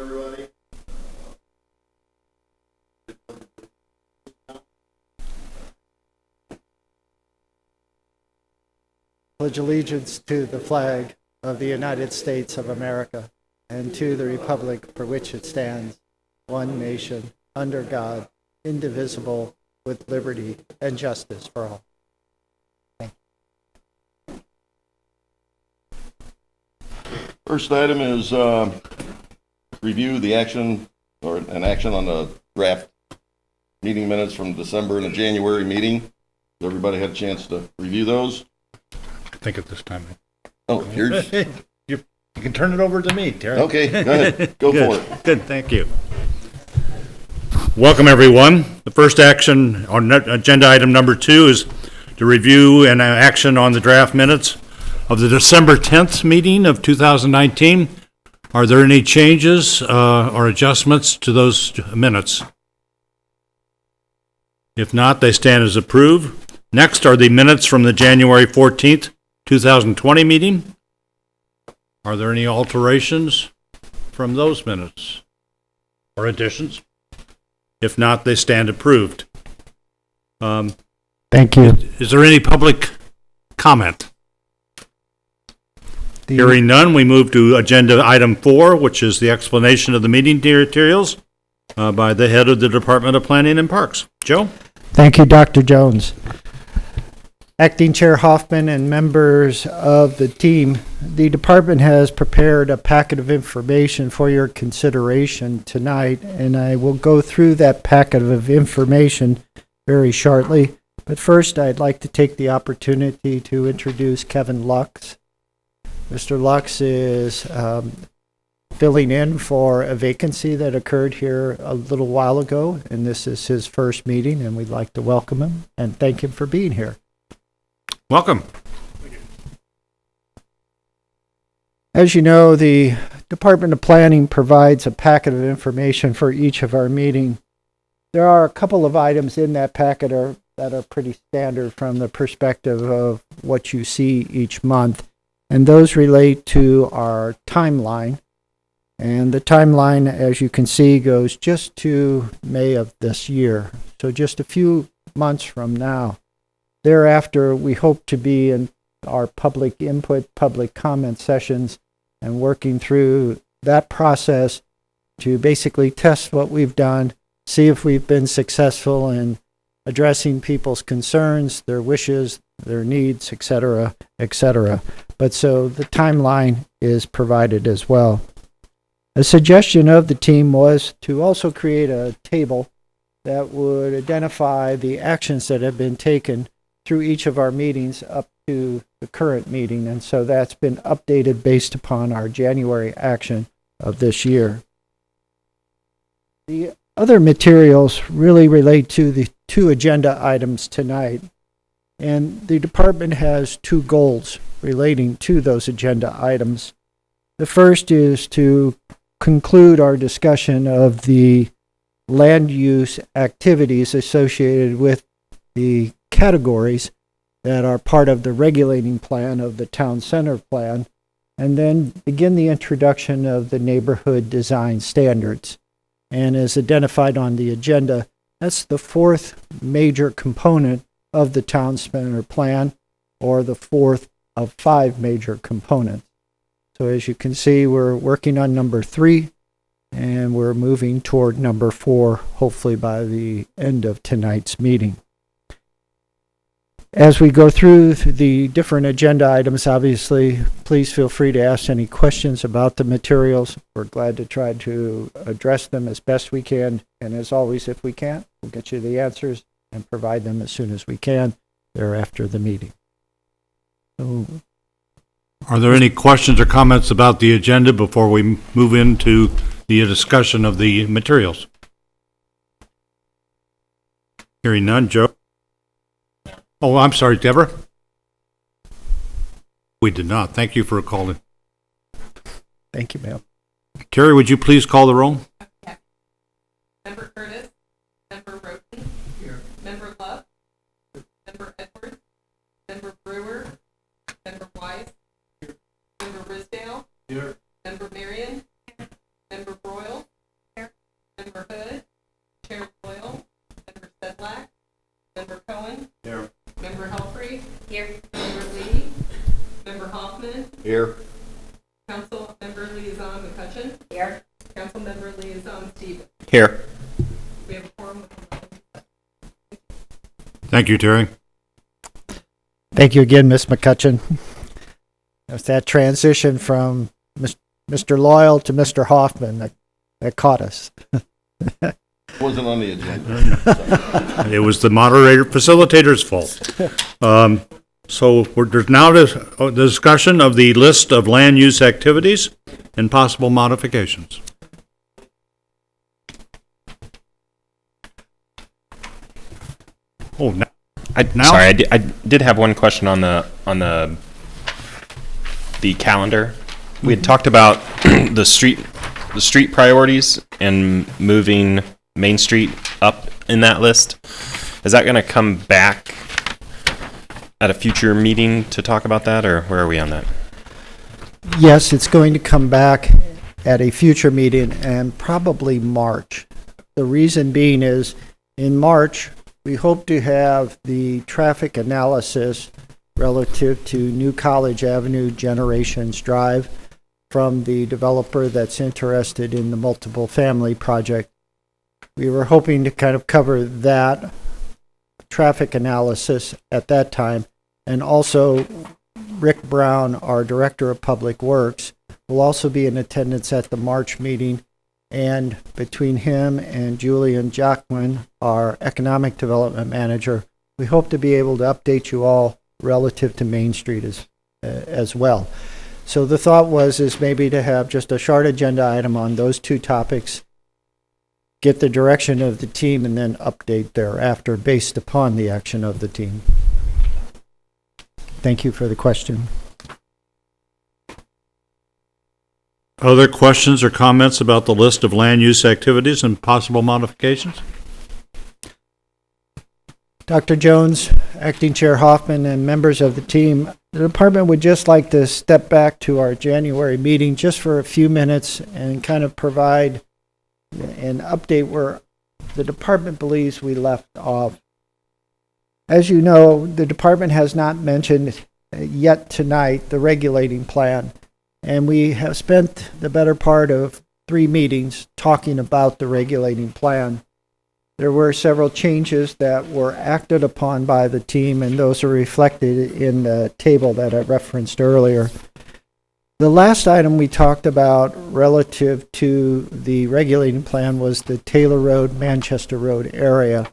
everybody. Pledge allegiance to the flag of the United States of America and to the republic for which it stands, one nation, under God, indivisible, with liberty and justice for all. First item is review the action or an action on the draft meeting minutes from December and the January meeting. Has everybody had a chance to review those? I think at this time. Oh, here's. You can turn it over to me, Terry. Okay, go ahead. Go for it. Good, thank you. Welcome, everyone. The first action on agenda item number 2 is to review and action on the draft minutes of the December 10th meeting of 2019. Are there any changes or adjustments to those minutes? If not, they stand as approved. Next are the minutes from the January 14th, 2020 meeting. Are there any alterations from those minutes or additions? If not, they stand approved. Thank you. Is there any public comment? Hearing none, we move to agenda item 4, which is the explanation of the meeting materials by the head of the Department of Planning and Parks. Joe? Thank you, Dr. Jones. Acting Chair Hoffman and members of the team, the department has prepared a packet of information for your consideration tonight, and I will go through that packet of information very shortly. But first, I'd like to take the opportunity to introduce Kevin Lux. Mr. Lux is filling in for a vacancy that occurred here a little while ago, and this is his first meeting, and we'd like to welcome him and thank him for being here. Welcome. As you know, the Department of Planning provides a packet of information for each of our meetings. There are a couple of items in that packet that are pretty standard from the perspective of what you see each month, and those relate to our timeline. And the timeline, as you can see, goes just to May of this year, so just a few months from now. Thereafter, we hope to be in our public input, public comment sessions, and working through that process to basically test what we've done, see if we've been successful in addressing people's concerns, their wishes, their needs, etc., etc. But so the timeline is provided as well. A suggestion of the team was to also create a table that would identify the actions that have been taken through each of our meetings up to the current meeting, and so that's been updated based upon our January action of this year. The other materials really relate to the 2 agenda items tonight, and the department has 2 goals relating to those agenda items. The first is to conclude our discussion of the land use activities associated with the categories that are part of the regulating plan of the town center plan, and then begin the introduction of the neighborhood design standards. And as identified on the agenda, that's the 4th major component of the town center plan, or the 4th of 5 major components. So as you can see, we're working on number 3, and we're moving toward number 4, hopefully by the end of tonight's meeting. As we go through the different agenda items, obviously, please feel free to ask any questions about the materials. We're glad to try to address them as best we can. And as always, if we can't, we'll get you the answers and provide them as soon as we can thereafter the meeting. So, Are there any questions or comments about the agenda before we move into the discussion of the materials? Hearing none, Joe? Oh, I'm sorry, Deborah? We did not. Thank you for calling. thank you, ma'am. Terry, would you please call the roll? Okay. Member Curtis, Member Roten, here. Member Love, Member Edwards, Member Brewer, Member Weiss, here. Member Risdale, here. Member Marion, Member Broyle, Here. Councilmember Liaison McCutcheon. Here. Councilmember Liaison Stevens. Here. We have a quorum with 11. Thank you, Terry. Thank you again, Ms. McCutcheon. It's that transition from Mr. Loyal to Mr. Hoffman that caught us. Wasn't on the agenda. It was the facilitator's fault. So there's now the discussion of the list of land use activities and possible modifications. Oh, now, Sorry, I did have one question on the calendar. We had talked about the street priorities and moving Main Street up in that list. Is that going to come back at a future meeting to talk about that, or where are we on that? Yes, it's going to come back at a future meeting, and probably March. The reason being is, in March, we hope to have the traffic analysis relative to New College Avenue Generations Drive from the developer that's interested in the multiple family project. We were hoping to kind of cover that traffic analysis at that time, and also Rick Brown, our Director of Public Works, will also be in attendance at the March meeting, and between him and Julian Jacquin, our Economic Development Manager, we hope to be able to update you all relative to Main Street as well. So the thought is maybe to have just a short agenda item on those two topics, get the direction of the team, and then update thereafter based upon the action of the team. Thank you for the question. Other questions or comments about the list of land use activities and possible modifications? Dr. Jones, Acting Chair Hoffman, and members of the team, the department would just like to step back to our January meeting just for a few minutes and kind of provide an update where the department believes we left off. As you know, the department has not mentioned yet tonight the regulating plan, and we have spent the better part of 3 meetings talking about the regulating plan. There were several changes that were acted upon by the team, and those are reflected in the table that I referenced earlier. The last item we talked about relative to the regulating plan was the Taylor Road, Manchester Road area,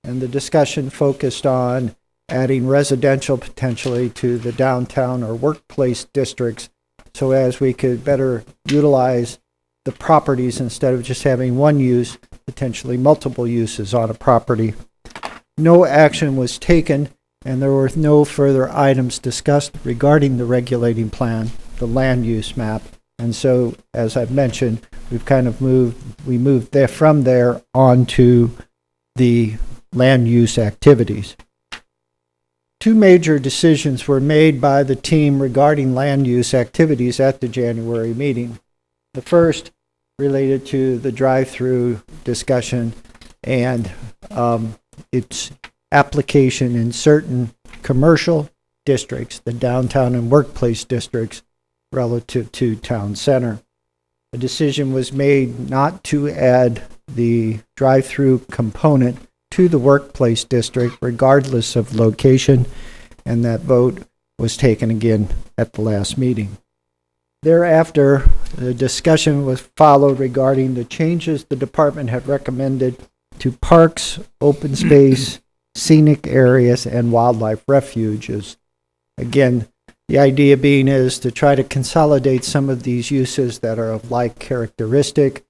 and the discussion focused on adding residential potentially to the downtown or workplace districts so as we could better utilize the properties instead of just having one use, potentially multiple uses on a property. No action was taken, and there were no further items discussed regarding the regulating plan, the land use map. And so, as I've mentioned, we moved there from there on to the land use activities. 2 major decisions were made by the team regarding land use activities at the January meeting. The first related to the drive-through discussion and its application in certain commercial districts, the downtown and workplace districts, relative to town center. A decision was made not to add the drive-through component to the workplace district regardless of location, and that vote was taken again at the last meeting. Thereafter, the discussion was followed regarding the changes the department had recommended to parks, open space, scenic areas, and wildlife refuges. Again, the idea being is to try to consolidate some of these uses that are of like characteristic,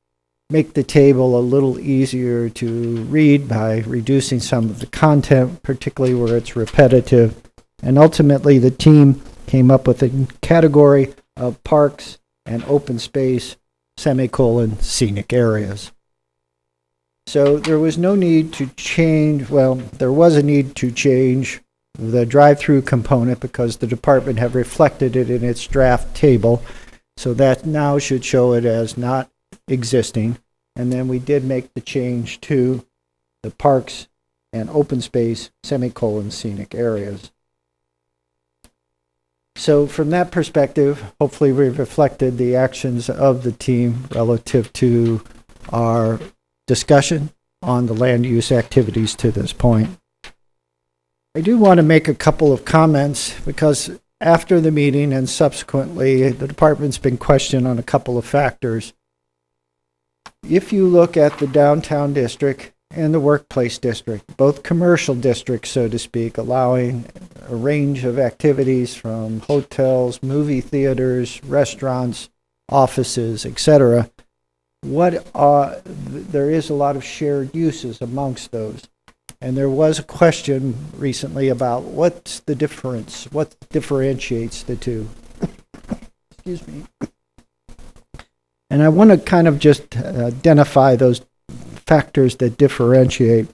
make the table a little easier to read by reducing some of the content, particularly where it's repetitive. And ultimately, the team came up with a category of parks and open space, scenic areas. So there was no need to change, there was a need to change the drive-through component because the department had reflected it in its draft table. So that now should show it as not existing. And then we did make the change to the parks and open space, scenic areas. So from that perspective, hopefully we've reflected the actions of the team relative to our discussion on the land use activities to this point. I do want to make a couple of comments because after the meeting and subsequently, the department's been questioned on a couple of factors. If you look at the downtown district and the workplace district, both commercial districts, so to speak, allowing a range of activities from hotels, movie theaters, restaurants, offices, etc., there is a lot of shared uses amongst those. And there was a question recently about what's the difference, what differentiates the two. Excuse me. And I want to kind of just identify those factors that differentiate.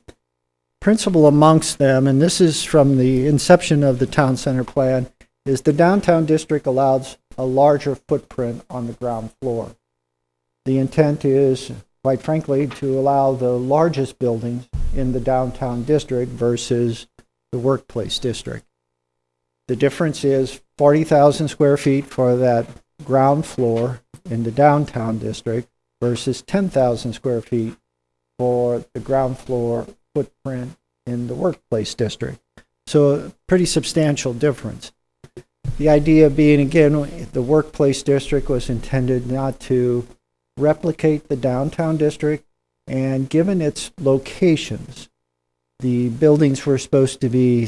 Principal amongst them, and this is from the inception of the town center plan, is the downtown district allows a larger footprint on the ground floor. The intent is, quite frankly, to allow the largest buildings in the downtown district versus the workplace district. The difference is 40,000 square feet for that ground floor in the downtown district versus 10,000 square feet for the ground floor footprint in the workplace district. So a pretty substantial difference. The idea being, again, the workplace district was intended not to replicate the downtown district, and given its locations, the buildings were supposed to be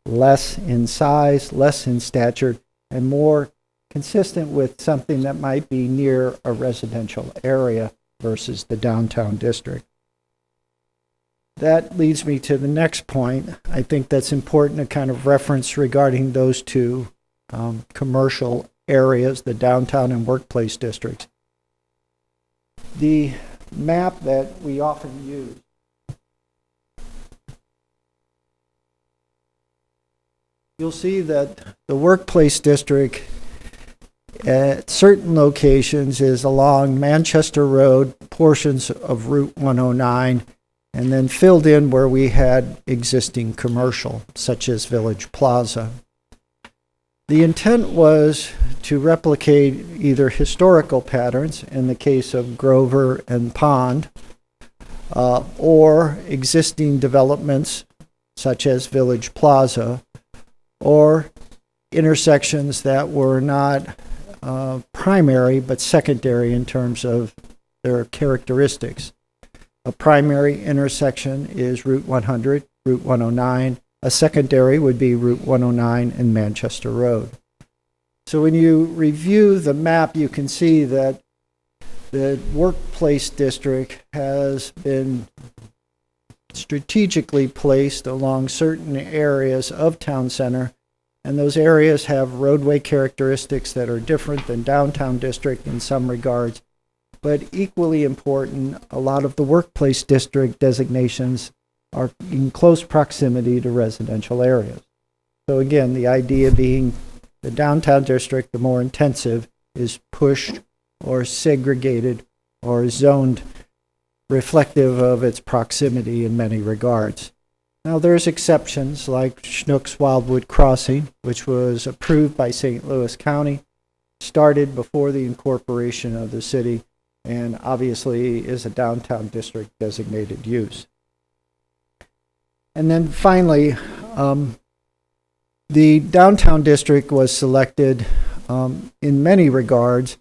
less in size, less in stature, and more consistent with something that might be near a residential area versus the downtown district. That leads me to the next point. I think that's important to kind of reference regarding those two commercial areas, the downtown and workplace districts. The map that we often use you'll see that the workplace district at certain locations is along Manchester Road, portions of Route 109, and then filled in where we had existing commercial, such as Village Plaza. The intent was to replicate either historical patterns, in the case of Grover and Pond, or existing developments, such as Village Plaza, or intersections that were not primary but secondary in terms of their characteristics. A primary intersection is Route 100, Route 109. A secondary would be Route 109 and Manchester Road. So when you review the map, you can see that the workplace district has been strategically placed along certain areas of town center, and those areas have roadway characteristics that are different than downtown district in some regards. But equally important, a lot of the workplace district designations are in close proximity to residential areas. So again, the idea being the downtown district, the more intensive, is pushed or segregated or zoned reflective of its proximity in many regards. Now there's exceptions like Schnuck's Wildwood Crossing, which was approved by St. Louis County, started before the incorporation of the city, and obviously is a downtown district designated use. And then finally, the downtown district was selected in many regards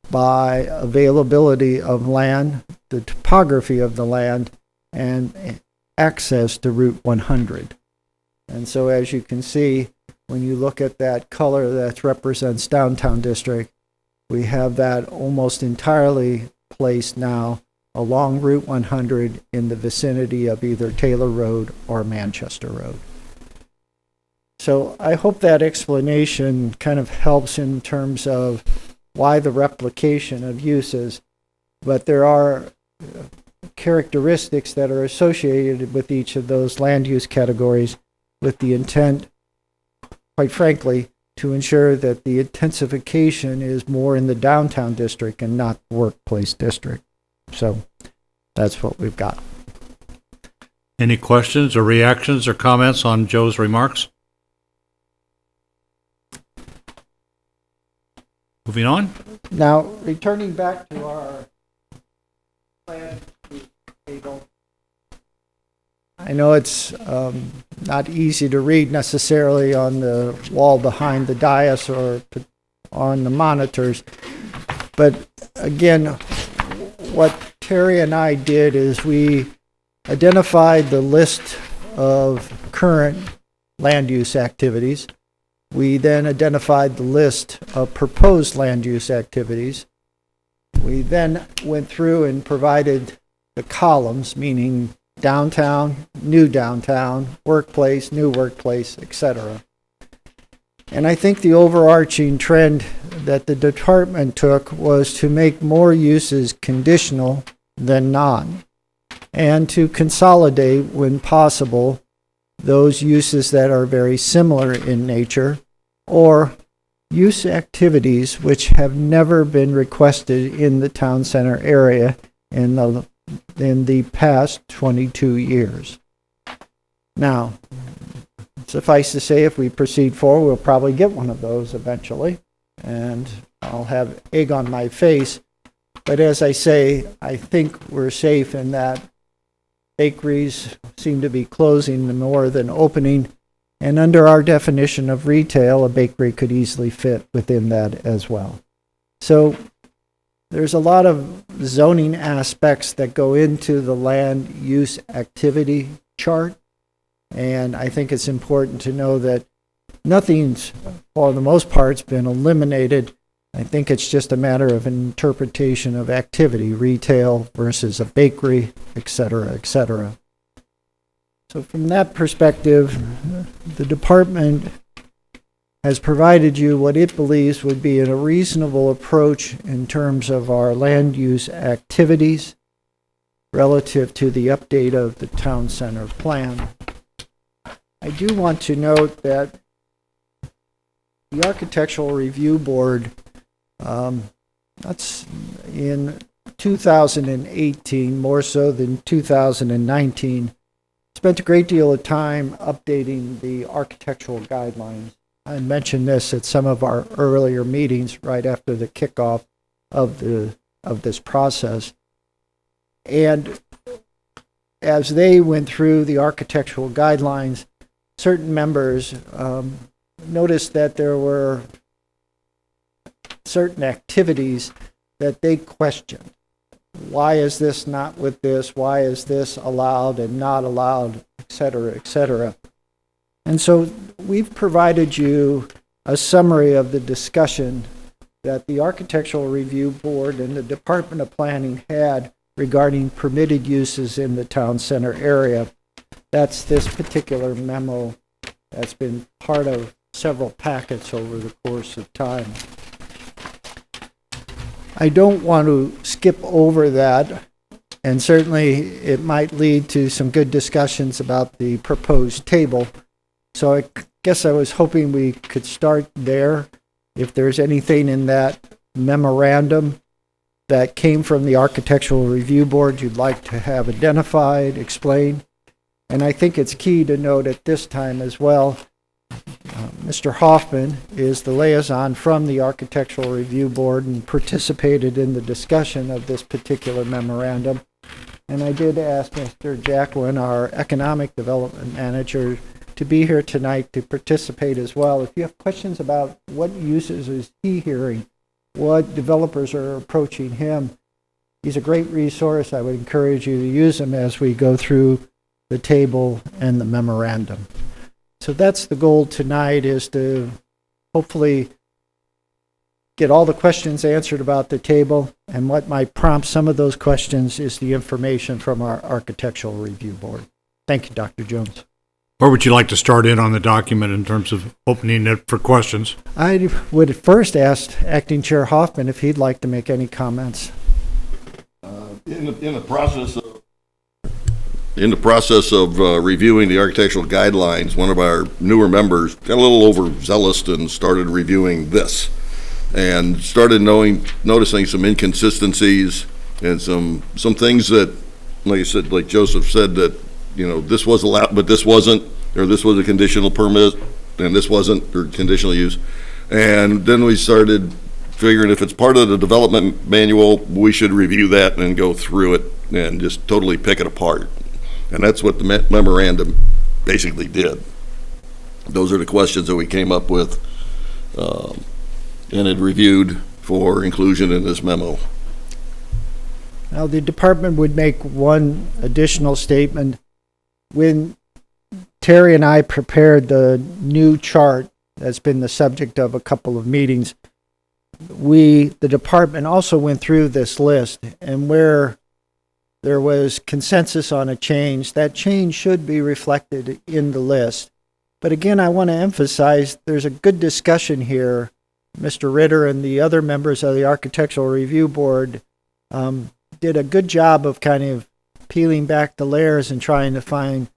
by availability of land, the topography of the land, and access to Route 100. And so as you can see, when you look at that color that represents downtown district, we have that almost entirely placed now along Route 100 in the vicinity of either Taylor Road or Manchester Road. So I hope that explanation kind of helps in terms of why the replication of uses, but there are characteristics that are associated with each of those land use categories with the intent, quite frankly, to ensure that the intensification is more in the downtown district and not the workplace district. So that's what we've got. Any questions or reactions or comments on Joe's remarks? Moving on. Now, returning back to our plan table, I know it's not easy to read necessarily on the wall behind the dais or on the monitors, but again, what Terry and I did is we identified the list of current land use activities. We then identified the list of proposed land use activities. We then went through and provided the columns, meaning downtown, new downtown, workplace, new workplace, etc. And I think the overarching trend that the department took was to make more uses conditional than non, and to consolidate, when possible, those uses that are very similar in nature, or use activities which have never been requested in the town center area in the past 22 years. Now, suffice to say, if we proceed forward, we'll probably get one of those eventually, and I'll have egg on my face. But as I say, I think we're safe in that bakeries seem to be closing more than opening, and under our definition of retail, a bakery could easily fit within that as well. So there's a lot of zoning aspects that go into the land use activity chart, and I think it's important to know that nothing's, for the most part, been eliminated. I think it's just a matter of interpretation of activity, retail versus a bakery, et cetera, et cetera. So from that perspective, the department has provided you what it believes would be a reasonable approach in terms of our land use activities relative to the update of the town center plan. I do want to note that the Architectural Review Board, that's in 2018, more so than 2019, spent a great deal of time updating the architectural guidelines. I mentioned this at some of our earlier meetings right after the kickoff of this process. And as they went through the architectural guidelines, certain members noticed that there were certain activities that they questioned. Why is this not with this? Why is this allowed and not allowed, et cetera, et cetera. And so we've provided you a summary of the discussion that the Architectural Review Board and the Department of Planning had regarding permitted uses in the town center area. That's this particular memo that's been part of several packets over the course of time. I don't want to skip over that, and certainly it might lead to some good discussions about the proposed table. So I guess I was hoping we could start there. If there's anything in that memorandum that came from the Architectural Review Board you'd like to have identified, explained. And I think it's key to note at this time as well, Mr. Hoffman is the liaison from the Architectural Review Board and participated in the discussion of this particular memorandum. And I did ask Mr. Jacqueline, our Economic Development Manager, to be here tonight to participate as well. If you have questions about what uses is he hearing, what developers are approaching him, he's a great resource. I would encourage you to use him as we go through the table and the memorandum. So that's the goal tonight, is to hopefully get all the questions answered about the table, and what might prompt some of those questions is the information from our Architectural Review Board. Thank you, Dr. Jones. Where would you like to start in on the document in terms of opening it for questions? I would first ask Acting Chair Hoffman if he'd like to make any comments. In the process of reviewing the architectural guidelines, one of our newer members got a little overzealous and started reviewing this, and started noticing some inconsistencies and some things that, like I said, like Joseph said, that, you know, this was allowed, but this wasn't, or this was a conditional permit, and this wasn't, or conditional use. And then we started figuring if it's part of the development manual, we should review that and go through it and just totally pick it apart. And that's what the memorandum basically did. Those are the questions that we came up with and had reviewed for inclusion in this memo. Now, the department would make one additional statement. When Terry and I prepared the new chart that's been the subject of a couple of meetings, the department also went through this list, and where there was consensus on a change, that change should be reflected in the list. But again, I want to emphasize there's a good discussion here. Mr. Ritter and the other members of the Architectural Review Board did a good job of kind of peeling back the layers and trying to find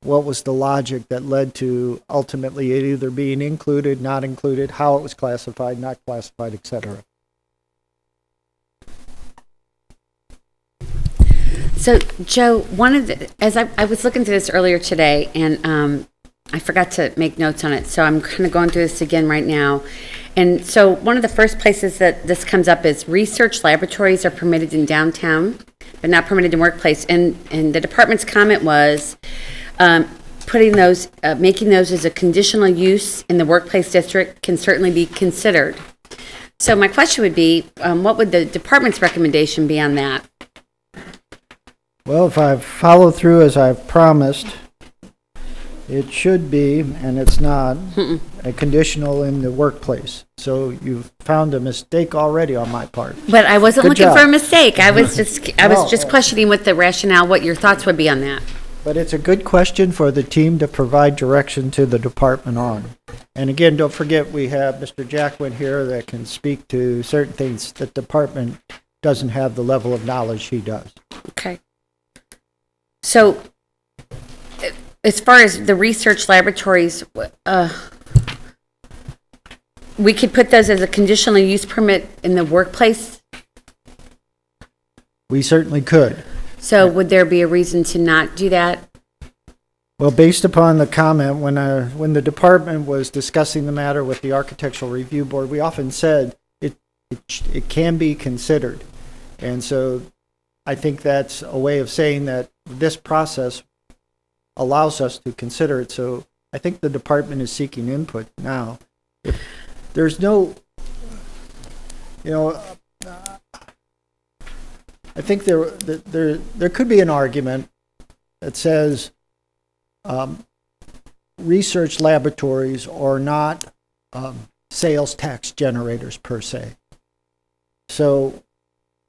what was the logic that led to ultimately it either being included, not included, how it was classified, not classified, etc. So, Joe, as I was looking through this earlier today, and I forgot to make notes on it, so I'm kind of going through this again right now. And so one of the first places that this comes up is research laboratories are permitted in downtown, but not permitted in workplace. And the department's comment was putting those, making those as a conditional use in the workplace district can certainly be considered. So my question would be, what would the department's recommendation be on that? Well, if I follow through as I've promised, it should be, and it's not, a conditional in the workplace. So you've found a mistake already on my part. But I wasn't Good looking job. for a mistake. I was just No. questioning what the rationale, what your thoughts would be on that. But it's a good question for the team to provide direction to the department on. And again, don't forget, we have Mr. Jacquin here that can speak to certain things the department doesn't have the level of knowledge he does. Okay. So, as far as the research laboratories, we could put those as a conditional use permit in the workplace. We certainly could. So would there be a reason to not do that? Well, based upon the comment, when the department was discussing the matter with the Architectural Review Board, we often said it can be considered. And so I think that's a way of saying that this process allows us to consider it. So I think the department is seeking input now. If there's no, I think there could be an argument that says research laboratories are not sales tax generators per se. So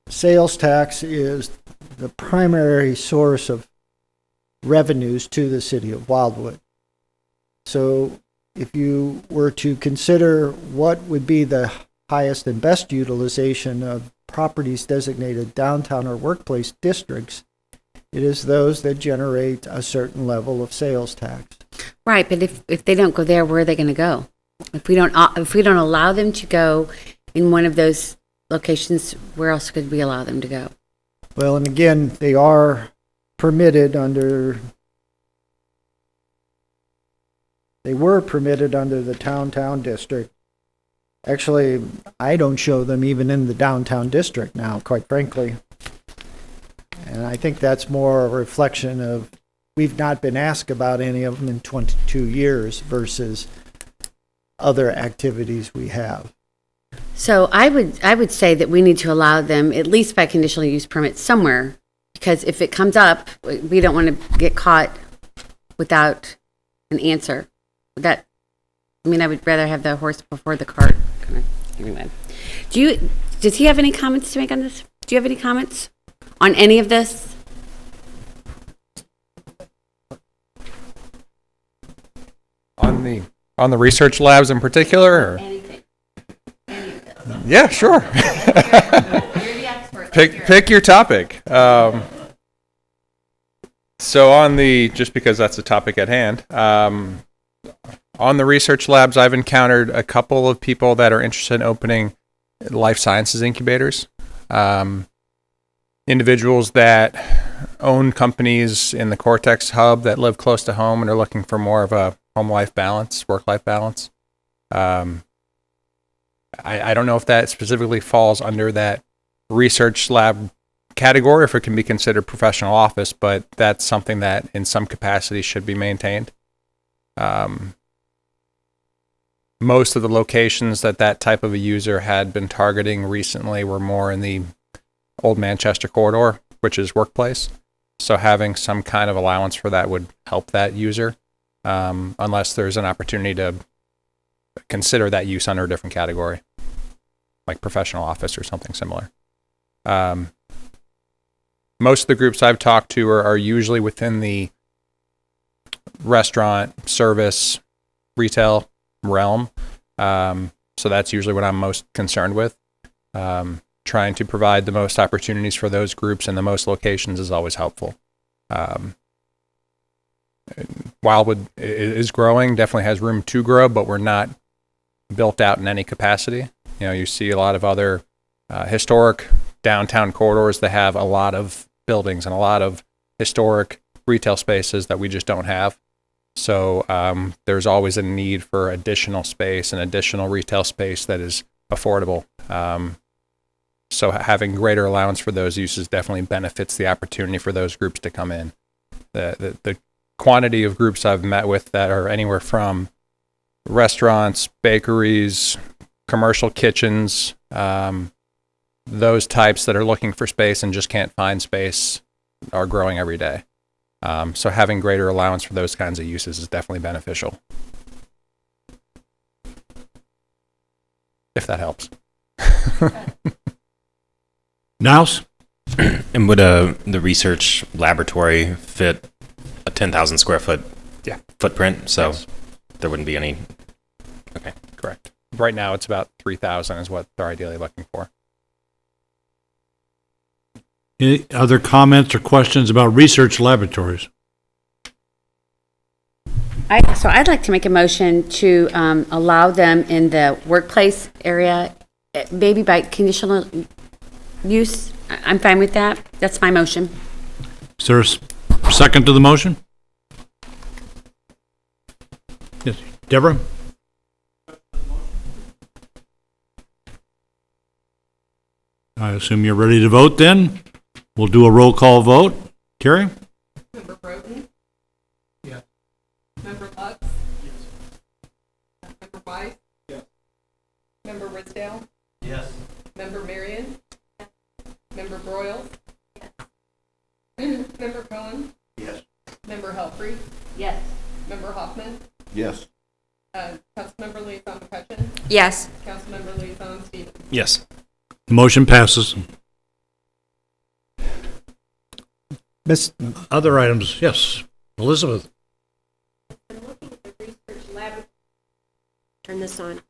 sales tax is the primary source of revenues to the city of Wildwood. So if you were to consider what would be the highest and best utilization of properties designated downtown or workplace districts, it is those that generate a certain level of sales tax. Right, but if they don't go there, where are they going to go? If we don't allow them to go in one of those locations, where else could we allow them to go? Well, and again, they are permitted under, they were permitted under the downtown district. Actually, I don't show them even in the downtown district now, quite frankly. And I think that's more a reflection of we've not been asked about any of them in 22 years versus other activities we have. So I would say that we need to allow them at least by conditional use permit somewhere, because if it comes up, we don't want to get caught without an answer. I would rather have the horse before the cart. Anyway, does he have any comments to make on this? Do you have any comments on any of this? On the research labs in particular? Or? Anything. Any of this. Yeah, sure. You're the expert. Pick your topic. So on just because that's the topic at hand, on the research labs, I've encountered a couple of people that are interested in opening life sciences incubators. Individuals that own companies in the Cortex hub that live close to home and are looking for more of a home-life balance, work-life balance. I I don't know if that specifically falls under that research lab category, or if it can be considered professional office, but that's something that in some capacity should be maintained. Most of the locations that type of a user had been targeting recently were more in the Old Manchester corridor, which is workplace. So having some kind of allowance for that would help that user, unless there's an opportunity to consider that use under a different category, like professional office or something similar. Most of the groups I've talked to are usually within the restaurant, service, retail realm. So that's usually what I'm most concerned with. Trying to provide the most opportunities for those groups in the most locations is always helpful. Wildwood is growing, definitely has room to grow, but we're not built out in any capacity. You know, you see a lot of other historic downtown corridors that have a lot of buildings and a lot of historic retail spaces that we just don't have. So there's always a need for additional space and additional retail space that is affordable. So having greater allowance for those uses definitely benefits the opportunity for those groups to come in. The quantity of groups I've met with that are anywhere from restaurants, bakeries, commercial kitchens, those types that are looking for space and just can't find space are growing every day. So having greater allowance for those kinds of uses is definitely beneficial. If that helps. Nouse? And would the research laboratory fit a 10,000 square foot footprint? So Yes. there wouldn't be any. Okay. Correct. Right now it's about 3,000 is what they're ideally looking for. Any other comments or questions about research laboratories? So I'd like to make a motion to allow them in the workplace area, maybe by conditional use. I'm fine with that. That's my motion. Is there a second to the motion? Yes, Deborah? I assume you're ready to vote then? We'll do a roll call vote. Terry? Member Broughton? Yes. Member Lux? Yes. Member Weiss? Yes. Member Ridsdale? Yes. Member Marion? Member Broyles? Yes. Member Cohen? Yes. Member Helfrey? Yes. Member Hoffman? Yes. Councilmember Liaison McCutcheon? Yes. Councilmember Liaison Stevens? Yes. The motion passes. Miss, Other items, yes. Elizabeth? I'm looking at the research lab. Turn this on.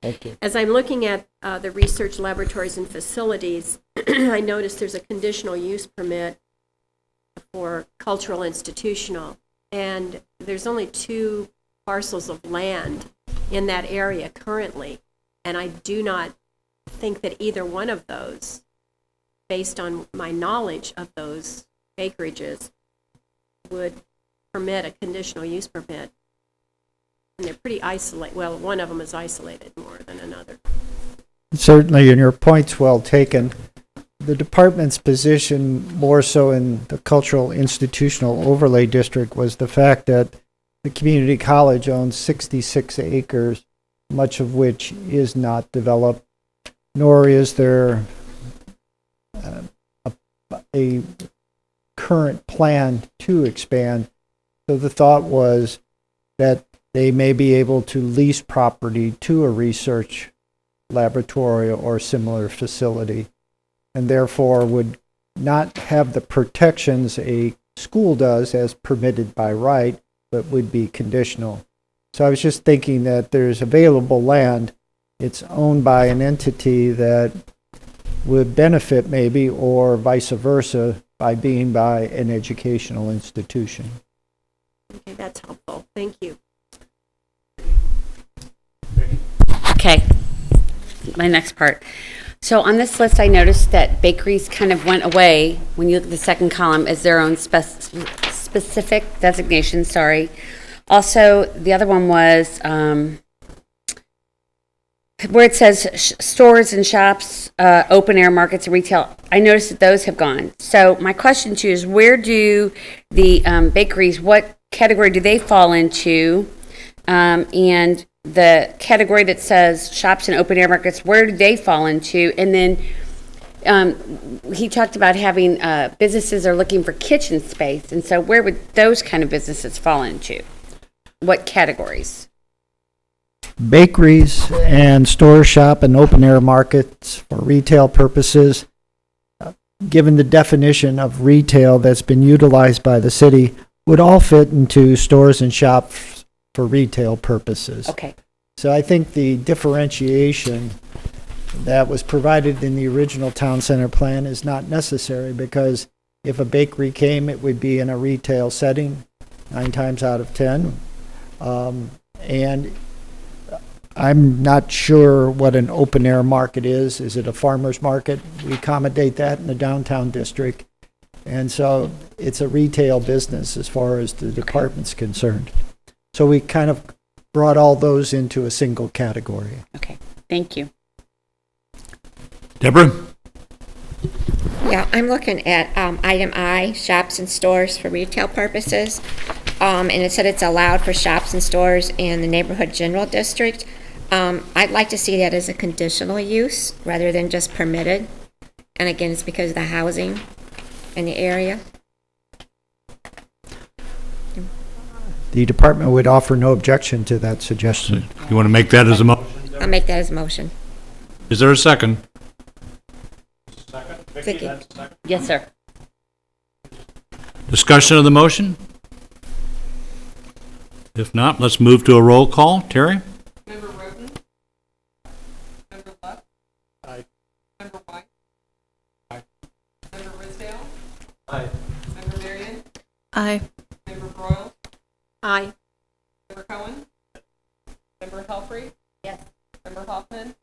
thank you. As I'm looking at the research laboratories and facilities, I noticed there's a conditional use permit for cultural institutional, and there's only 2 parcels of land in that area currently, and I do not think that either one of those, based on my knowledge of those acreages, would permit a conditional use permit. And they're pretty isolated. Well, one of them is isolated more than another. Certainly, and your point's well taken. The department's position, more so in the cultural institutional overlay district, was the fact that the community college owns 66 acres, much of which is not developed, nor is there a current plan to expand. So the thought was that they may be able to lease property to a research laboratory or similar facility, and therefore would not have the protections a school does as permitted by right, but would be conditional. So I was just thinking that there's available land. It's owned by an entity that would benefit maybe, or vice versa, by being by an educational institution. Okay, that's helpful. Thank you. Okay. My next part. So on this list, I noticed that bakeries kind of went away when you look at the second column as their own specific designation, sorry. Also, the other one was where it says stores and shops, open air markets and retail, I noticed that those have gone. So my question to you is, where do the bakeries, what category do they fall into? And the category that says shops and open air markets, where do they fall into? And then he talked about having businesses are looking for kitchen space. And so where would those kind of businesses fall into? What categories? Bakeries and store shop and open air markets for retail purposes, given the definition of retail that's been utilized by the city, would all fit into stores and shops for retail purposes. Okay. So I think the differentiation that was provided in the original town center plan is not necessary, because if a bakery came, it would be in a retail setting 9 times out of 10. And I'm not sure what an open air market is. Is it a farmer's market? We accommodate that in the downtown district. And so it's a retail business as far as the department's concerned. So we kind of brought all those into a single category. Okay. Thank you. Deborah? Yeah, I'm looking at item I, shops and stores for retail purposes. And it said it's allowed for shops and stores in the neighborhood general district. I'd like to see that as a conditional use rather than just permitted. And again, it's because of the housing in the area. The department would offer no objection to that suggestion. You want to make that as a motion? I'll make that as a motion. Is there a second? Vicky. Yes, sir. Discussion of the motion? If not, let's move to a roll call. Terry? Member Roden? Member Luck? Aye. Member White? Aye. Member Risdale? Aye. Member Marion? Aye. Member Broyle? Aye. Member Cohen? Member Helfrey? Yes. Member Hoffman?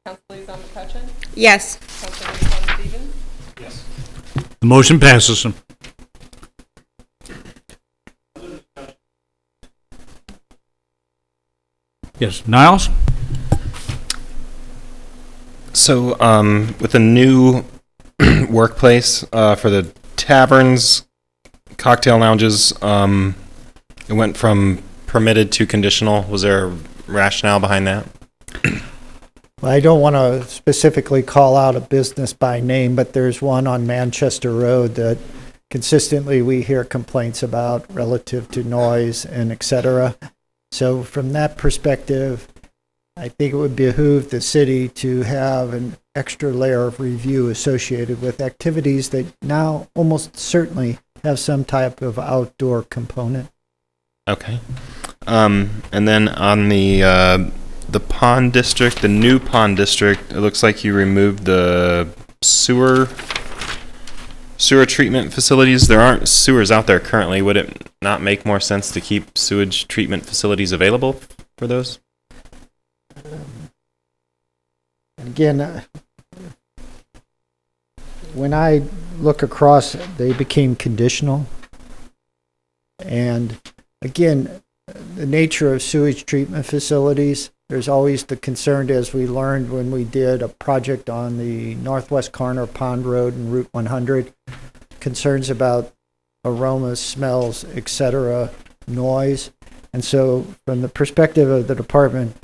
Council Liaison McCutcheon? Yes. Council Liaison Stevens? Yes. The motion passes. Yes, Niles? So, with the new workplace for the taverns, cocktail lounges, it went from permitted to conditional. Was there a rationale behind that? I don't want to specifically call out a business by name, but there's one on Manchester Road that consistently we hear complaints about relative to noise and et cetera. So from that perspective, I think it would behoove the city to have an extra layer of review associated with activities that now almost certainly have some type of outdoor component. Okay. And then on the pond district, the new pond district, it looks like you removed the sewer treatment facilities. There aren't sewers out there currently. Would it not make more sense to keep sewage treatment facilities available for those? Again, when I look across, they became conditional. And again, the nature of sewage treatment facilities, there's always the concern, as we learned when we did a project on the northwest corner of Pond Road and Route 100, concerns about aromas, smells, etc., noise. And so from the perspective of the department,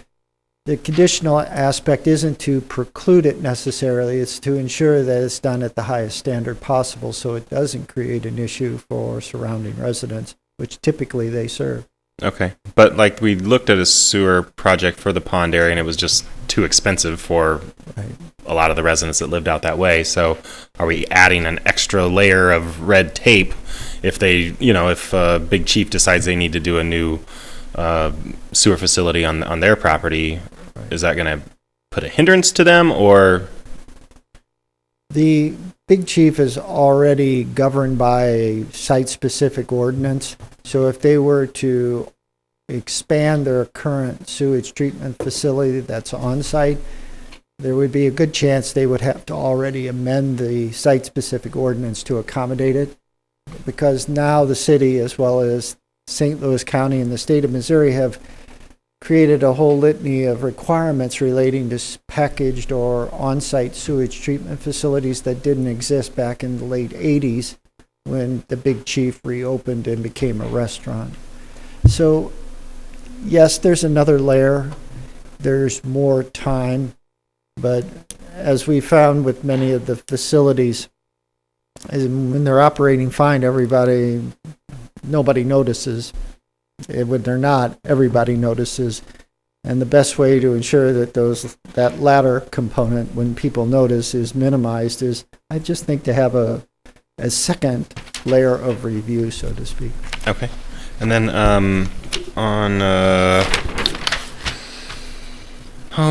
the conditional aspect isn't to preclude it necessarily, it's to ensure that it's done at the highest standard possible so it doesn't create an issue for surrounding residents, which typically they serve. Okay. But like we looked at a sewer project for the pond area and it was just too expensive for Right. a lot of the residents that lived out that way. So are we adding an extra layer of red tape if they, if Big Chief decides they need to do a new sewer facility on their property? Right. Is that going to put a hindrance to them, or? The Big Chief is already governed by a site-specific ordinance. So if they were to expand their current sewage treatment facility that's on site, there would be a good chance they would have to already amend the site-specific ordinance to accommodate it, because now the city, as well as St. Louis County and the state of Missouri, have created a whole litany of requirements relating to packaged or on-site sewage treatment facilities that didn't exist back in the late 80s when the Big Chief reopened and became a restaurant. So, yes, there's another layer. There's more time, but as we found with many of the facilities, when they're operating fine, nobody notices. When they're not, everybody notices. And the best way to ensure that that latter component, when people notice, is minimized is, I just think, to have a second layer of review, so to speak. Okay. And then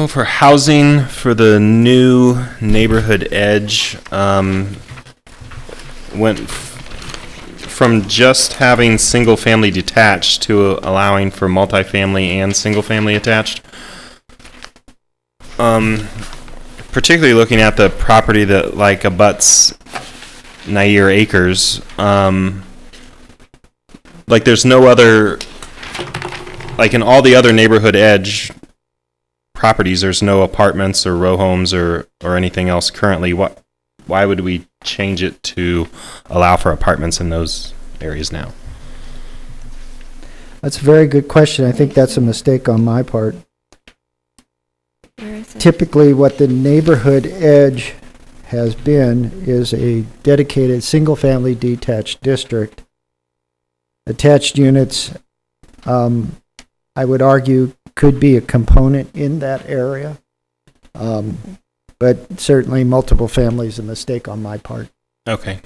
for housing for the new neighborhood edge, went from just having single family detached to allowing for multifamily and single family attached. Particularly looking at the property that like abuts Nair Acres, like there's no other, like in all the other neighborhood edge properties, there's no apartments or row homes or anything else currently. Why would we change it to allow for apartments in those areas now? That's a very good question. I think that's a mistake on my part. Where is it? Typically, what the neighborhood edge has been is a dedicated single-family detached district. Attached units, I would argue, could be a component in that area. But certainly multiple families, a mistake on my part. Okay.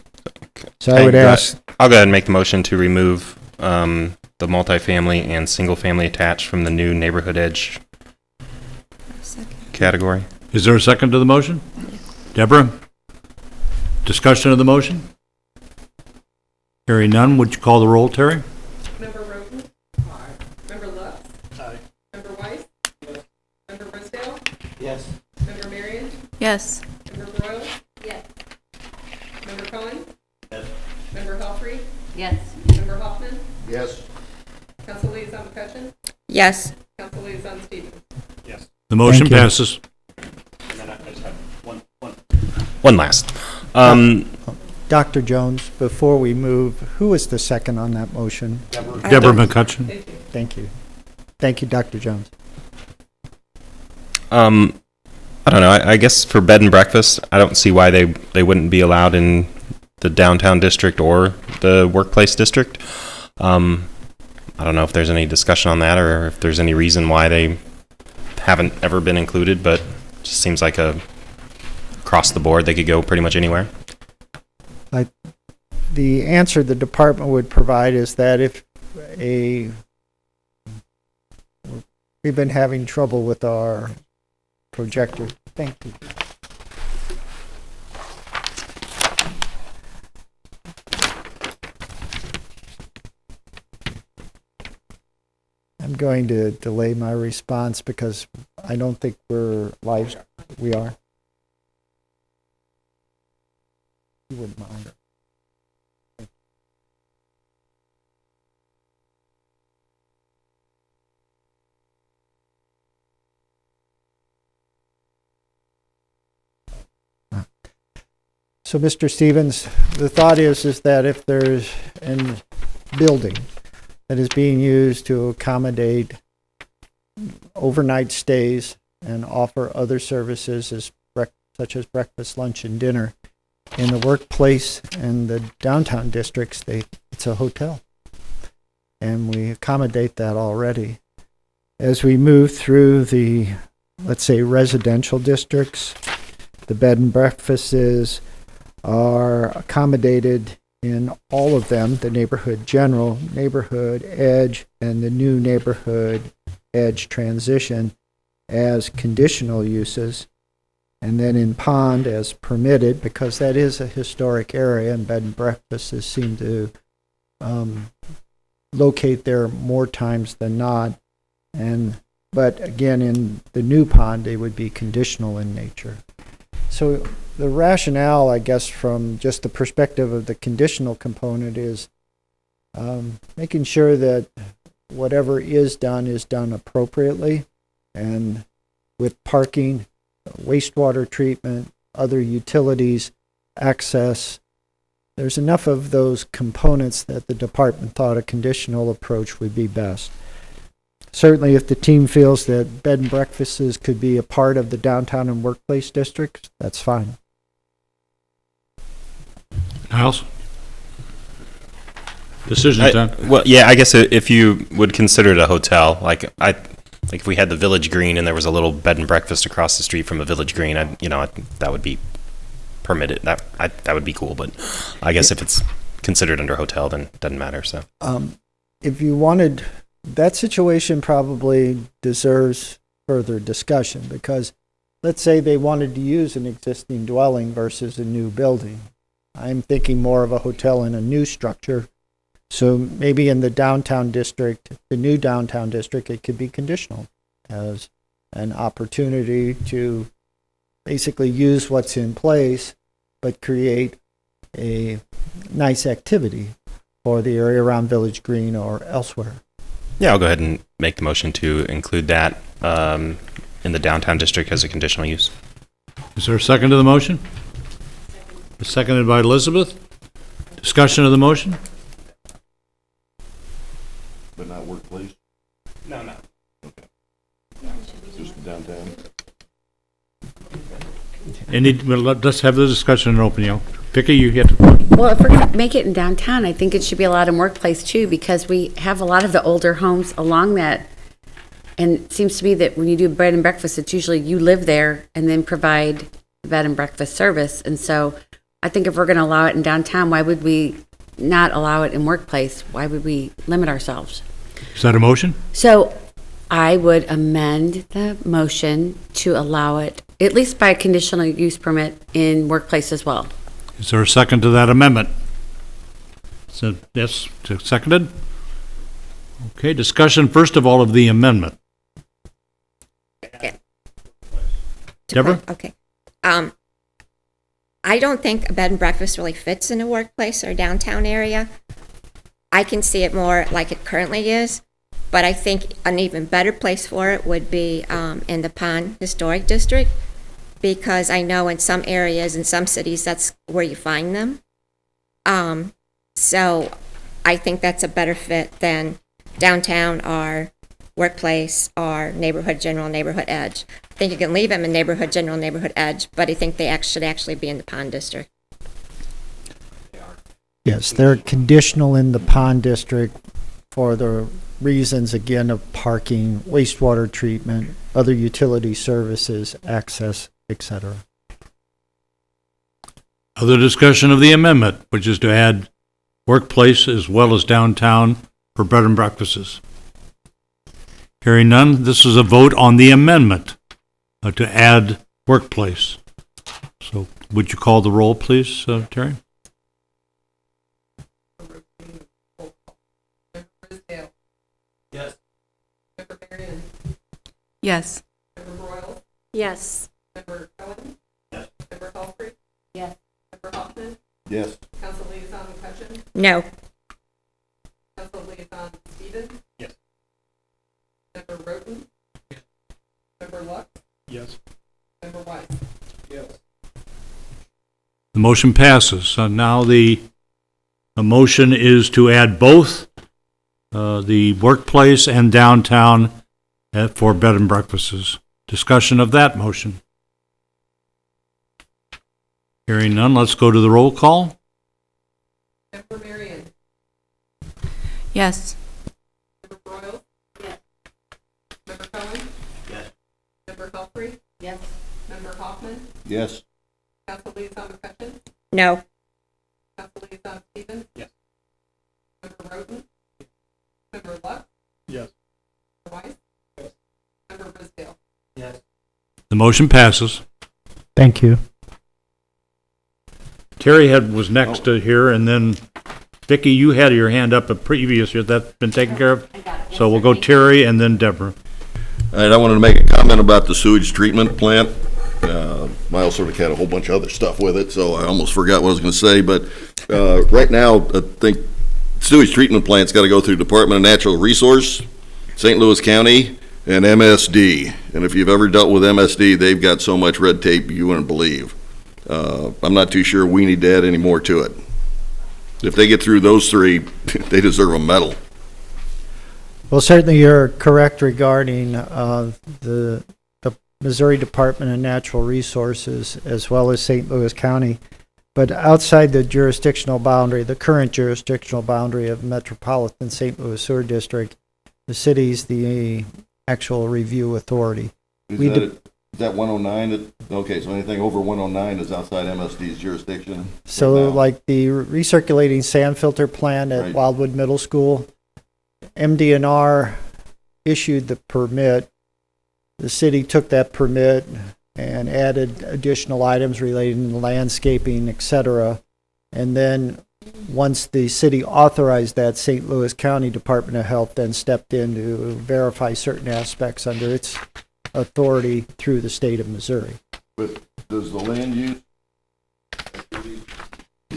So I would ask, I'll go ahead and make the motion to remove the multifamily and single family attached from the new neighborhood edge category. Is there a second to the motion? Deborah? Discussion of the motion? Hearing none, would you call the roll, Terry? Member Roden? Aye. Member Lutz? Aye. Member Weiss? Yes. Member Brisdale? yes. Member Marion? Yes. Member Broyle? Yes. Member Cohen? Yes. Member Helfrey? Yes. Member Hoffman? Yes. Council Liaison McCutcheon? Yes. Council Liaison Stevens? The motion Thank you. passes. One last. Dr. Jones, before we move, who was the second on that motion? Deborah McCutcheon. Thank you. Thank you, Dr. Jones. I don't know. I guess for bed and breakfast, I don't see why they wouldn't be allowed in the downtown district or the workplace district. I don't know if there's any discussion on that or if there's any reason why they haven't ever been included, but it just seems like across the board they could go pretty much anywhere. The answer the department would provide is that we've been having trouble with our projector. Thank you. I'm going to delay my response because I don't think we're live. We are. You wouldn't mind. So, Mr. Stevens, the thought is that if there's a building that is being used to accommodate overnight stays and offer other services such as breakfast, lunch, and dinner in the workplace and the downtown districts, it's a hotel. And we accommodate that already. As we move through the, let's say, residential districts, the bed and breakfasts are accommodated in all of them, the neighborhood general, neighborhood edge, and the new neighborhood edge transition as conditional uses, and then in pond as permitted, because that is a historic area and bed and breakfasts seem to locate there more times than not. But again, in the new pond, they would be conditional in nature. So the rationale, I guess, from just the perspective of the conditional component is making sure that whatever is done appropriately, and with parking, wastewater treatment, other utilities, access. There's enough of those components that the department thought a conditional approach would be best. Certainly, if the team feels that bed and breakfasts could be a part of the downtown and workplace districts, that's fine. Niles? Decision's done. Well, yeah, I guess if you would consider it a hotel, like if we had the Village Green and there was a little bed and breakfast across the street from a Village Green, that would be permitted. That would be cool. But I guess if it's considered under hotel, then it doesn't matter. So, If you wanted, that situation probably deserves further discussion, because let's say they wanted to use an existing dwelling versus a new building. I'm thinking more of a hotel in a new structure. So maybe in the downtown district, the new downtown district, it could be conditional as an opportunity to basically use what's in place, but create a nice activity for the area around Village Green or elsewhere. yeah, I'll go ahead and make the motion to include that in the downtown district as a conditional use. Is there a second to the motion? Seconded by Elizabeth. Discussion of the motion? But not workplace? No. Okay. Just downtown? Let's have the discussion and open, Vicky, you get to. Well, if we're going to make it in downtown, I think it should be allowed in workplace too, because we have a lot of the older homes along that. And it seems to me that when you do bed and breakfast, it's usually you live there and then provide the bed and breakfast service. And so I think if we're going to allow it in downtown, why would we not allow it in workplace? Why would we limit ourselves? Is that a motion? So I would amend the motion to allow it, at least by a conditional use permit, in workplace as well. Is there a second to that amendment? So, yes, seconded? Okay, discussion first of all of the amendment. Deborah? Okay. I don't think a bed and breakfast really fits in a workplace or downtown area. I can see it more like it currently is, but I think an even better place for it would be in the Pond Historic District, because I know in some areas, in some cities, that's where you find them. So I think that's a better fit than downtown or workplace or neighborhood general, neighborhood edge. I think you can leave them in neighborhood general, neighborhood edge, but I think they should actually be in the Pond District. Yes, they're conditional in the Pond District for the reasons, again, of parking, wastewater treatment, other utility services, access, etc. Other discussion of the amendment, which is to add workplace as well as downtown for bed and breakfasts. Hearing none, this is a vote on the amendment to add workplace. So would you call the roll, please, Terry? Yes. Member Marion? Yes. Member Broyles? Yes. Member Cohen? Yes. Member Hallfrey? Yes. Member Hoffman? Yes. Council Liaison McCutcheon? No. Council Liaison Stevens? Yes. Member Roden? Yes. Member Lux? Yes. Member Weiss? Yes. The motion passes. Now the motion is to add both the workplace and downtown for bed and breakfasts. Discussion of that motion. Hearing none, let's go to the roll call. Member Marion? Yes. Member Broyles? Yes. Member Cohen? Yes. Member Hallfrey? Yes. Member Hoffman? Yes. Council Liaison McCutcheon? No. Council Liaison Stevens? Yes. Member Roden? Member Lux? Yes. Member Weiss? Yes. Member Brisdale? Yes. The motion passes. Thank you. Terry was next to here, and then Vicki, you had your hand up a previous year. That's been taken care of? So we'll go Terry and then Deborah. All right, I wanted to make a comment about the sewage treatment plant. Miles sort of had a whole bunch of other stuff with it, so I almost forgot what I was going to say. But right now, I think sewage treatment plant's got to go through Department of Natural Resource, St. Louis County, and MSD. And if you've ever dealt with MSD, they've got so much red tape you wouldn't believe. I'm not too sure we need to add any more to it. If they get through those three, they deserve a medal. Well, certainly you're correct regarding the Missouri Department of Natural Resources as well as St. Louis County. But outside the jurisdictional boundary, the current jurisdictional boundary of Metropolitan St. Louis Sewer District, the city's the actual review authority. Is We that 109? Okay, so anything over 109 is outside MSD's jurisdiction? So right now? like the recirculating sand filter plant at Right. Wildwood Middle School, MDNR issued the permit. The city took that permit and added additional items relating to landscaping, et cetera. And then once the city authorized that, St. Louis County Department of Health then stepped in to verify certain aspects under its authority through the state of Missouri. But does the land use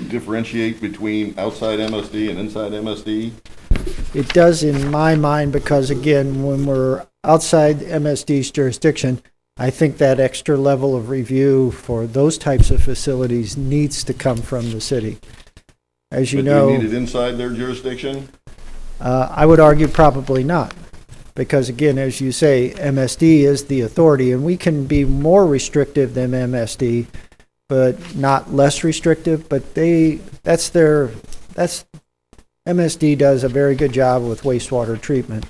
differentiate between outside MSD and inside MSD? It does in my mind because, again, when we're outside MSD's jurisdiction, I think that extra level of review for those types of facilities needs to come from the city. As you But know, do you need it inside their jurisdiction? I would argue probably not. Because again, as you say, MSD is the authority, and we can be more restrictive than MSD, but not less restrictive. But MSD does a very good job with wastewater treatment.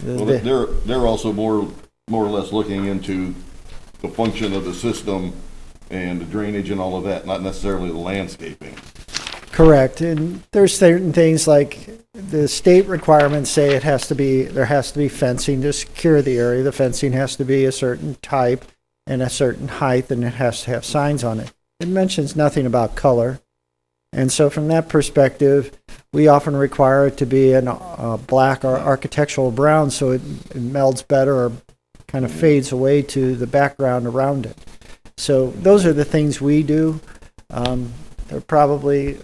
Well, they're also more or less looking into the function of the system and the drainage and all of that, not necessarily the landscaping. Correct, and there's certain things like the state requirements say there has to be fencing to secure the area. The fencing has to be a certain type and a certain height, and it has to have signs on it. It mentions nothing about color, and so from that perspective, we often require it to be in black or architectural brown, so it melds better or kind of fades away to the background around it. So those are the things we do. They're probably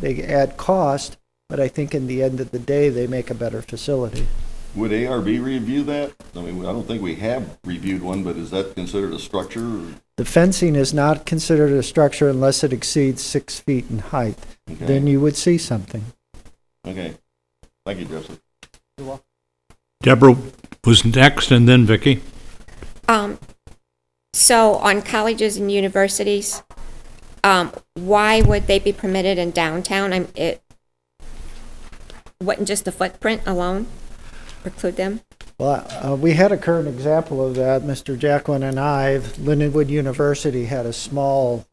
they add cost, but I think in the end of the day, they make a better facility. Would ARB review that? I mean, I don't think we have reviewed one, but is that considered a structure? Or? The fencing is not considered a structure unless it exceeds 6 feet in height. Okay. Then you would see something. Okay. Thank you, Joseph. Deborah was next, and then Vicki. So on colleges and universities, why would they be permitted in downtown? Wouldn't just the footprint alone preclude them? Well, we had a current example of that. Mr. Jacqueline and I, Lindenwood University had a small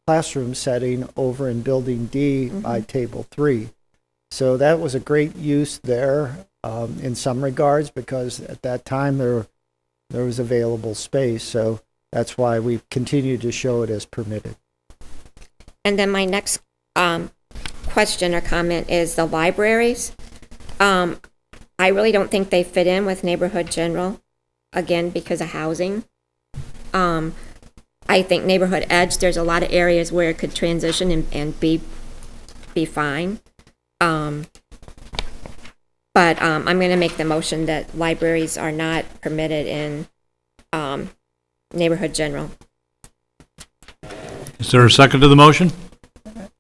classroom setting over in Building D by Table 3. So that was a great use there in some regards because at that time there was available space. So that's why we continue to show it as permitted. And then my next question or comment is the libraries. I really don't think they fit in with neighborhood general, again, because of housing. I think neighborhood edge, there's a lot of areas where it could transition and be fine. But I'm going to make the motion that libraries are not permitted in neighborhood general. Is there a second to the motion?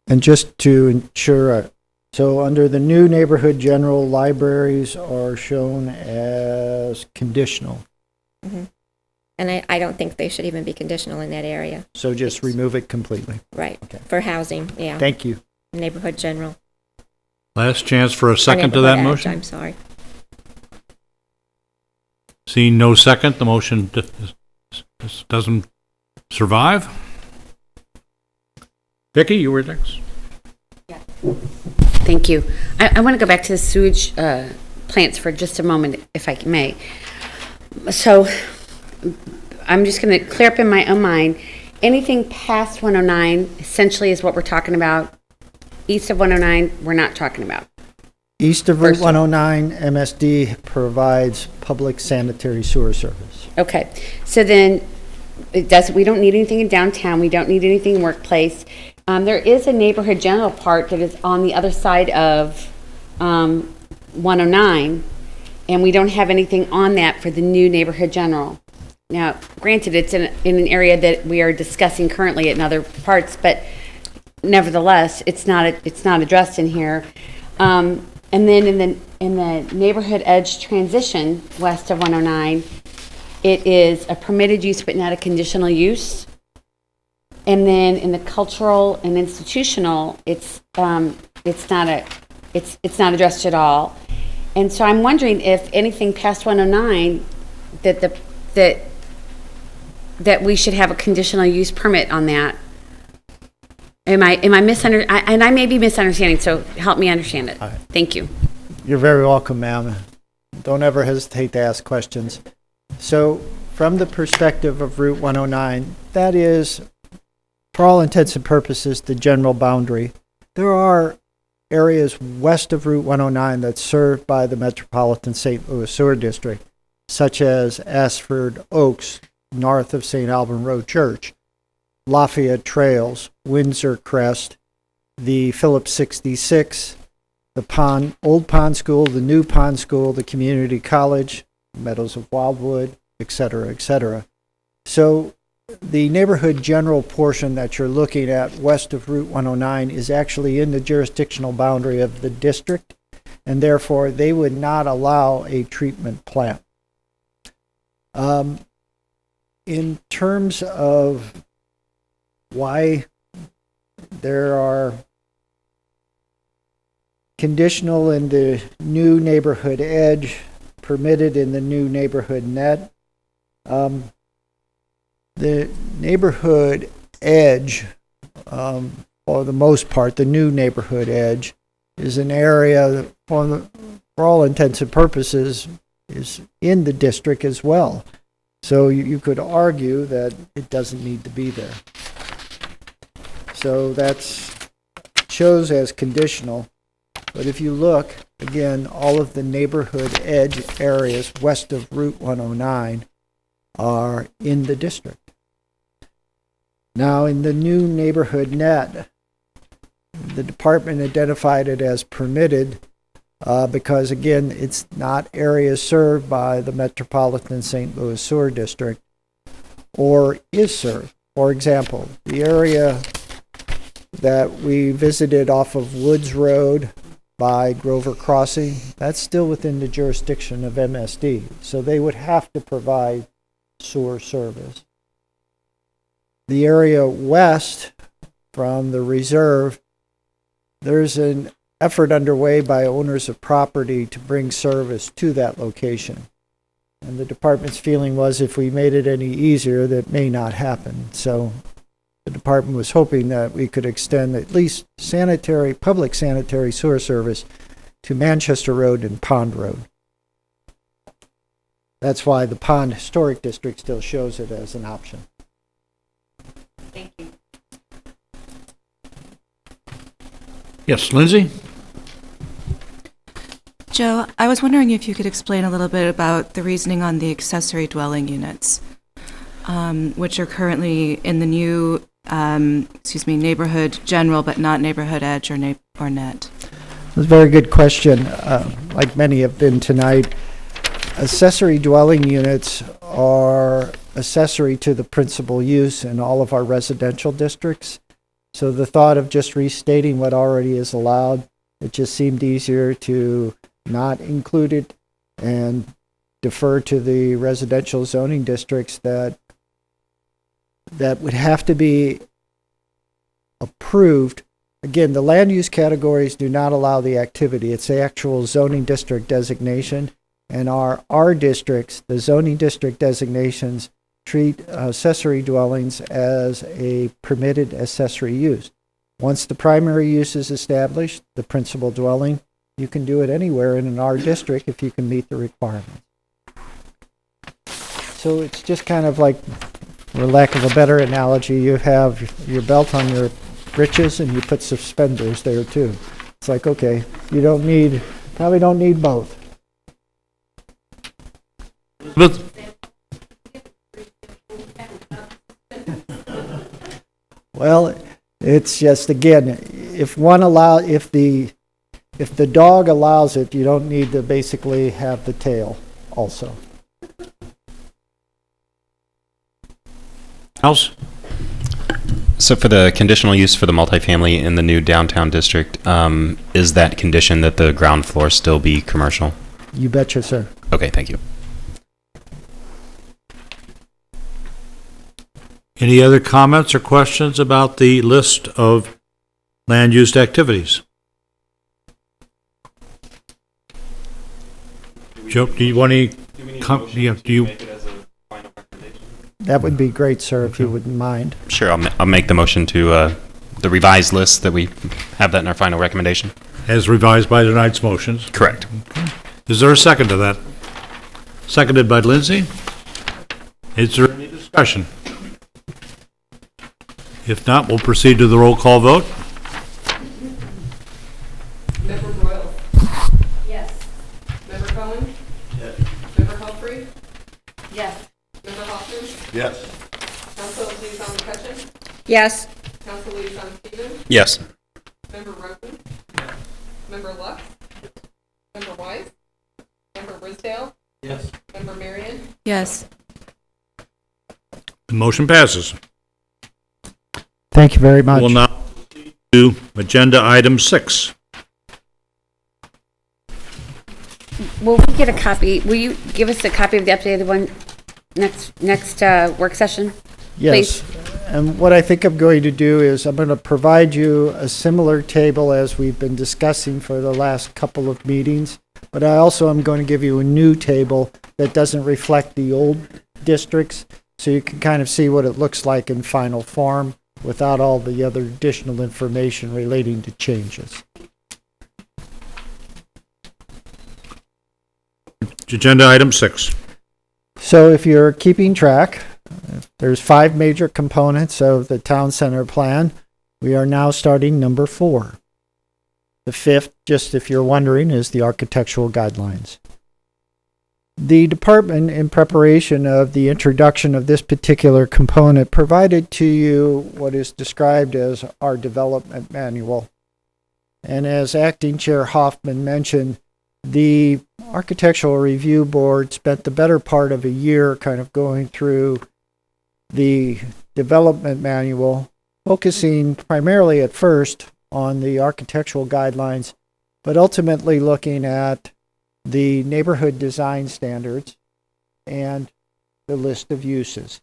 And just to ensure, so under the new neighborhood general, libraries are shown as conditional. Mm-hmm. And I don't think they should even be conditional in that area. So just remove it completely. Right, Okay. for housing, yeah. Thank you. Neighborhood general. Last chance for a Or second to that neighborhood edge, motion. I'm sorry. Seeing no second, the motion doesn't survive. Vicki, you were next. Thank you. I want to go back to the sewage plants for just a moment, if I may. So I'm just going to clear up in my own mind. Anything past 109 essentially is what we're talking about. East of 109, we're not talking about. East of Route 109, MSD provides public sanitary sewer service. Okay. So then we don't need anything in downtown. We don't need anything in workplace. There is a neighborhood general part that is on the other side of 109, and we don't have anything on that for the new neighborhood general. Now, granted, it's in an area that we are discussing currently in other parts, but nevertheless, it's not addressed in here. And then in the neighborhood edge transition west of 109, it is a permitted use but not a conditional use. And then in the cultural and institutional, it's not addressed at all. And so I'm wondering if anything past 109 that we should have a conditional use permit on that. Am I and I may be misunderstanding, so help me understand it. Thank you. You're very welcome, ma'am. Don't ever hesitate to ask questions. So, from the perspective of Route 109, that is, for all intents and purposes, the general boundary. There are areas west of Route 109 that's served by the Metropolitan St. Louis Sewer District, such as Ashford Oaks, north of St. Alban Road Church, Lafayette Trails, Windsor Crest, the Phillips 66, the Old Pond School, the New Pond School, the Community College, Meadows of Wildwood, etc., etc. So the neighborhood general portion that you're looking at west of Route 109 is actually in the jurisdictional boundary of the district, and therefore they would not allow a treatment plant. In terms of why there are conditional in the new neighborhood edge, permitted in the new neighborhood net. The neighborhood edge, for the most part, the new neighborhood edge, is an area that, for all intents and purposes, is in the district as well. So you could argue that it doesn't need to be there. So that's shows as conditional. But if you look, again, all of the neighborhood edge areas west of Route 109 are in the district. Now, in the new neighborhood net, the department identified it as permitted because, again, it's not areas served by the Metropolitan St. Louis Sewer District or is served. For example, the area that we visited off of Woods Road by Grover Crossing, that's still within the jurisdiction of MSD. So they would have to provide sewer service. The area west from the reserve, there's an effort underway by owners of property to bring service to that location. And the department's feeling was if we made it any easier, that may not happen. So the department was hoping that we could extend at least public sanitary sewer service to Manchester Road and Pond Road. That's why the Pond Historic District still shows it as an option. Thank you. Yes, Lindsay? Joe, I was wondering if you could explain a little bit about the reasoning on the accessory dwelling units, which are currently in the new, neighborhood general, but not neighborhood edge or net. That's a very good question. Like many have been tonight, accessory dwelling units are accessory to the principal use in all of our residential districts. So the thought of just restating what already is allowed, it just seemed easier to not include it and defer to the residential zoning districts that would have to be approved. Again, the land use categories do not allow the activity. It's the actual zoning district designation. And our districts, the zoning district designations, treat accessory dwellings as a permitted accessory use. Once the primary use is established, the principal dwelling, you can do it anywhere in an R district if you can meet the requirements. So it's just kind of like, for lack of a better analogy, you have your belt on your breeches and you put suspenders there too. It's like, okay, you probably don't need both. But Well, It's just, again, if the dog allows it, you don't need to basically have the tail also. House? So for the conditional use for the multifamily in the new downtown district, is that condition that the ground floor still be commercial? You betcha, sir. Okay, thank you. Any other comments or questions about the list of land use activities? Joe, do you want any? Do you? That would be great, sir, if you wouldn't mind. Sure, I'll make the motion to the revised list that we have that in our final recommendation. As revised by tonight's motions. Correct. Is there a second to that? Seconded by Lindsay. Is there any discussion? If not, we'll proceed to the roll call vote. Member Royal? Yes. Member Cohen? Yes. Member Humphrey? Yes. Member Hoffman? Yes. Council Liaison McCutcheon? Yes. Council Liaison Stevens? Yes. Member Roden? Yes. Member Lux? Member Weiss? Member Risdale? Yes. Member Marion? Yes. The motion passes. Thank you very much. We'll now proceed to agenda item 6. Will we get a copy? Will you give us a copy of the updated one next work session? Yes. And what I think I'm going to do is I'm going to provide you a similar table as we've been discussing for the last couple of meetings, but I also am going to give you a new table that doesn't reflect the old districts, so you can kind of see what it looks like in final form without all the other additional information relating to changes. Agenda item 6. So if you're keeping track, there's 5 major components of the town center plan. We are now starting number 4. The 5th, just if you're wondering, is the architectural guidelines. The department, in preparation of the introduction of this particular component, provided to you what is described as our development manual. And as Acting Chair Hoffman mentioned, the Architectural Review Board spent the better part of a year kind of going through the development manual, focusing primarily at first on the architectural guidelines, but ultimately looking at the neighborhood design standards and the list of uses.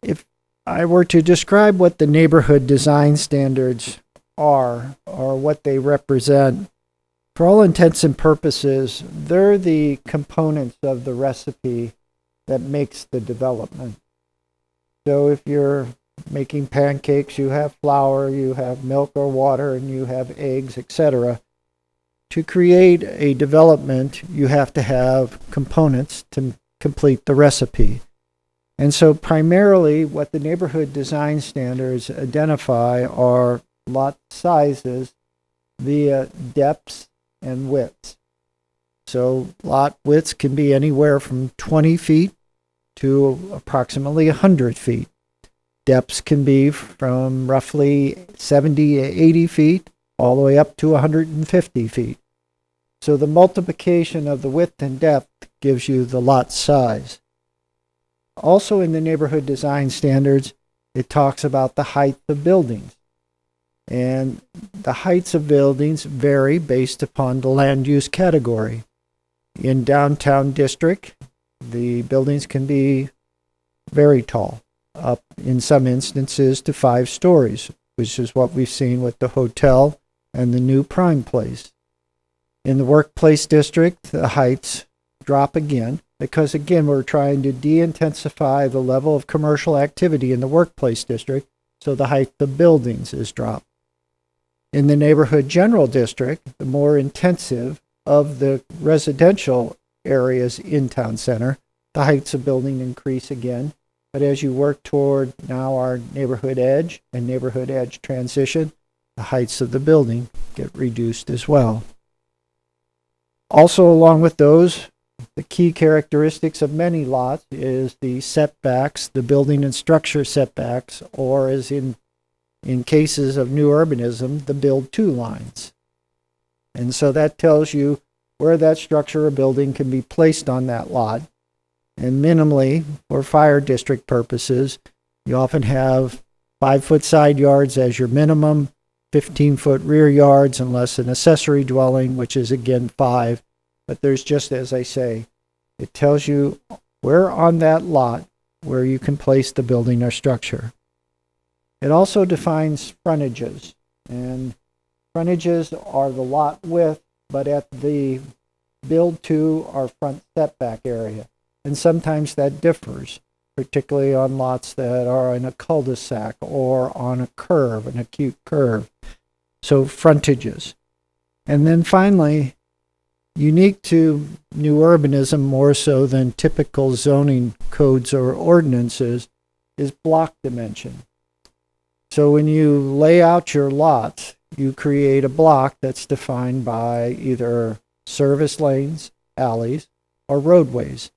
If I were to describe what the neighborhood design standards are, or what they represent, for all intents and purposes, they're the components of the recipe that makes the development. So if you're making pancakes, you have flour, you have milk or water, and you have eggs, etc. To create a development, you have to have components to complete the recipe. And so primarily what the neighborhood design standards identify are lot sizes via depths and widths. So lot widths can be anywhere from 20 feet to approximately 100 feet. Depths can be from roughly 70 to 80 feet all the way up to 150 feet. So the multiplication of the width and depth gives you the lot size. Also in the neighborhood design standards, it talks about the height of buildings. And the heights of buildings vary based upon the land use category. In downtown district, the buildings can be very tall, up in some instances to 5 stories, which is what we've seen with the hotel and the new Prime Place. In the workplace district, the heights drop again, because again, we're trying to de-intensify the level of commercial activity in the workplace district, so the height of buildings is dropped. In the neighborhood general district, the more intensive of the residential areas in town center, the heights of building increase again. But as you work toward now our neighborhood edge and neighborhood edge transition, the heights of the building get reduced as well. Also, along with those, the key characteristics of many lots is the setbacks, the building and structure setbacks, or as in in cases of new urbanism, the build to lines. And so that tells you where that structure or building can be placed on that lot. And minimally, for fire district purposes, you often have 5-foot side yards as your minimum, 15-foot rear yards unless an accessory dwelling, which is again 5. But there's just, as I say, it tells you where on that lot where you can place the building or structure. It also defines frontages. And frontages are the lot width, but at the build to or front setback area. And sometimes that differs, particularly on lots that are in a cul-de-sac or on a curve, an acute curve. So frontages. And then finally, unique to new urbanism more so than typical zoning codes or ordinances, is block dimension. So when you lay out your lots, you create a block that's defined by either service lanes, alleys, or roadways.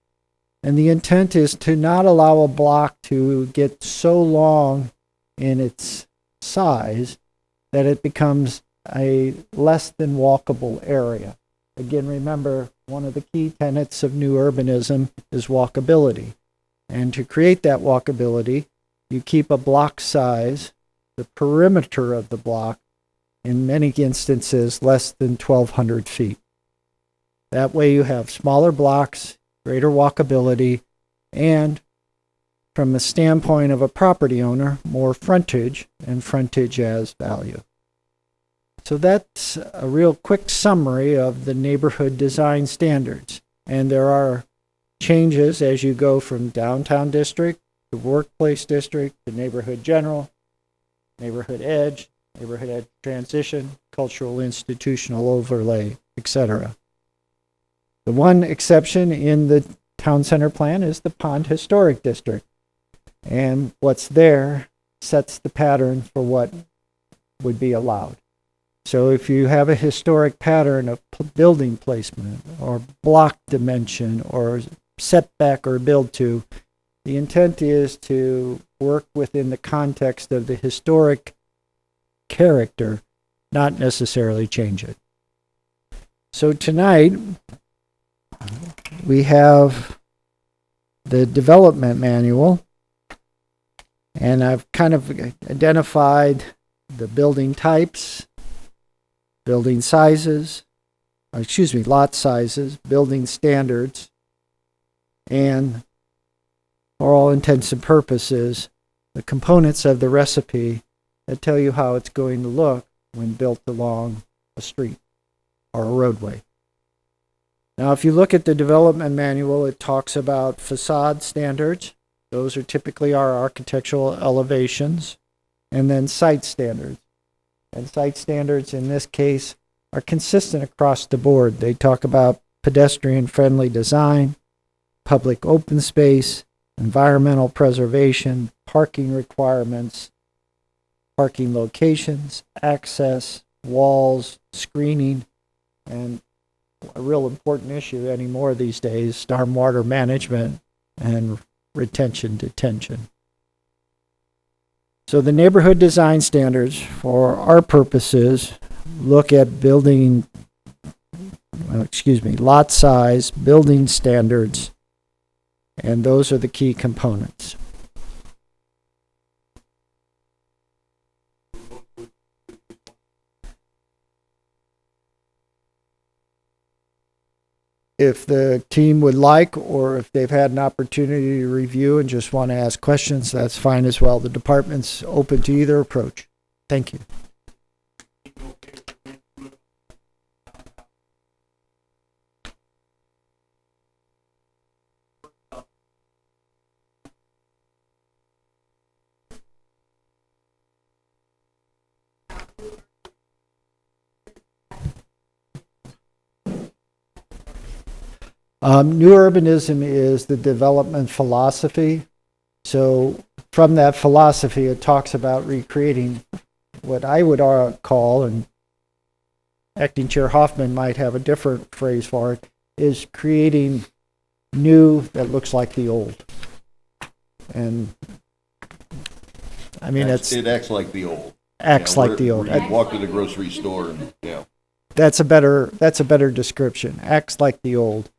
And the intent is to not allow a block to get so long in its size that it becomes a less than walkable area. Again, remember, one of the key tenets of new urbanism is walkability. And to create that walkability, you keep a block size, the perimeter of the block, in many instances, less than 1,200 feet. That way you have smaller blocks, greater walkability, and from the standpoint of a property owner, more frontage, and frontage as value. So that's a real quick summary of the neighborhood design standards. And there are changes as you go from downtown district to workplace district to neighborhood general, neighborhood edge transition, cultural institutional overlay, etc. The one exception in the town center plan is the Pond Historic District. And what's there sets the pattern for what would be allowed. So if you have a historic pattern of building placement or block dimension or setback or build to, the intent is to work within the context of the historic character, not necessarily change it. So tonight, we have the development manual, and I've kind of identified the building types, building sizes, lot sizes, building standards, and for all intents and purposes, the components of the recipe that tell you how it's going to look when built along a street or a roadway. Now, if you look at the development manual, it talks about facade standards. Those are typically our architectural elevations, and then site standards. And site standards in this case are consistent across the board. They talk about pedestrian-friendly design, public open space, environmental preservation, parking requirements, parking locations, access, walls, screening, and a real important issue anymore these days, stormwater management and retention detention. So the neighborhood design standards for our purposes look at lot size, building standards, and those are the key components. If the team would like, or if they've had an opportunity to review and just want to ask questions, that's fine as well. The department's open to either approach. Thank you. New urbanism is the development philosophy. So from that philosophy, it talks about recreating what I would call, and Acting Chair Hoffman might have a different phrase for it, is creating new that looks like the old. And I mean, It acts like the old. acts Yeah, like the old. where you walk to the grocery store and, yeah. That's a better description. Acts like the old.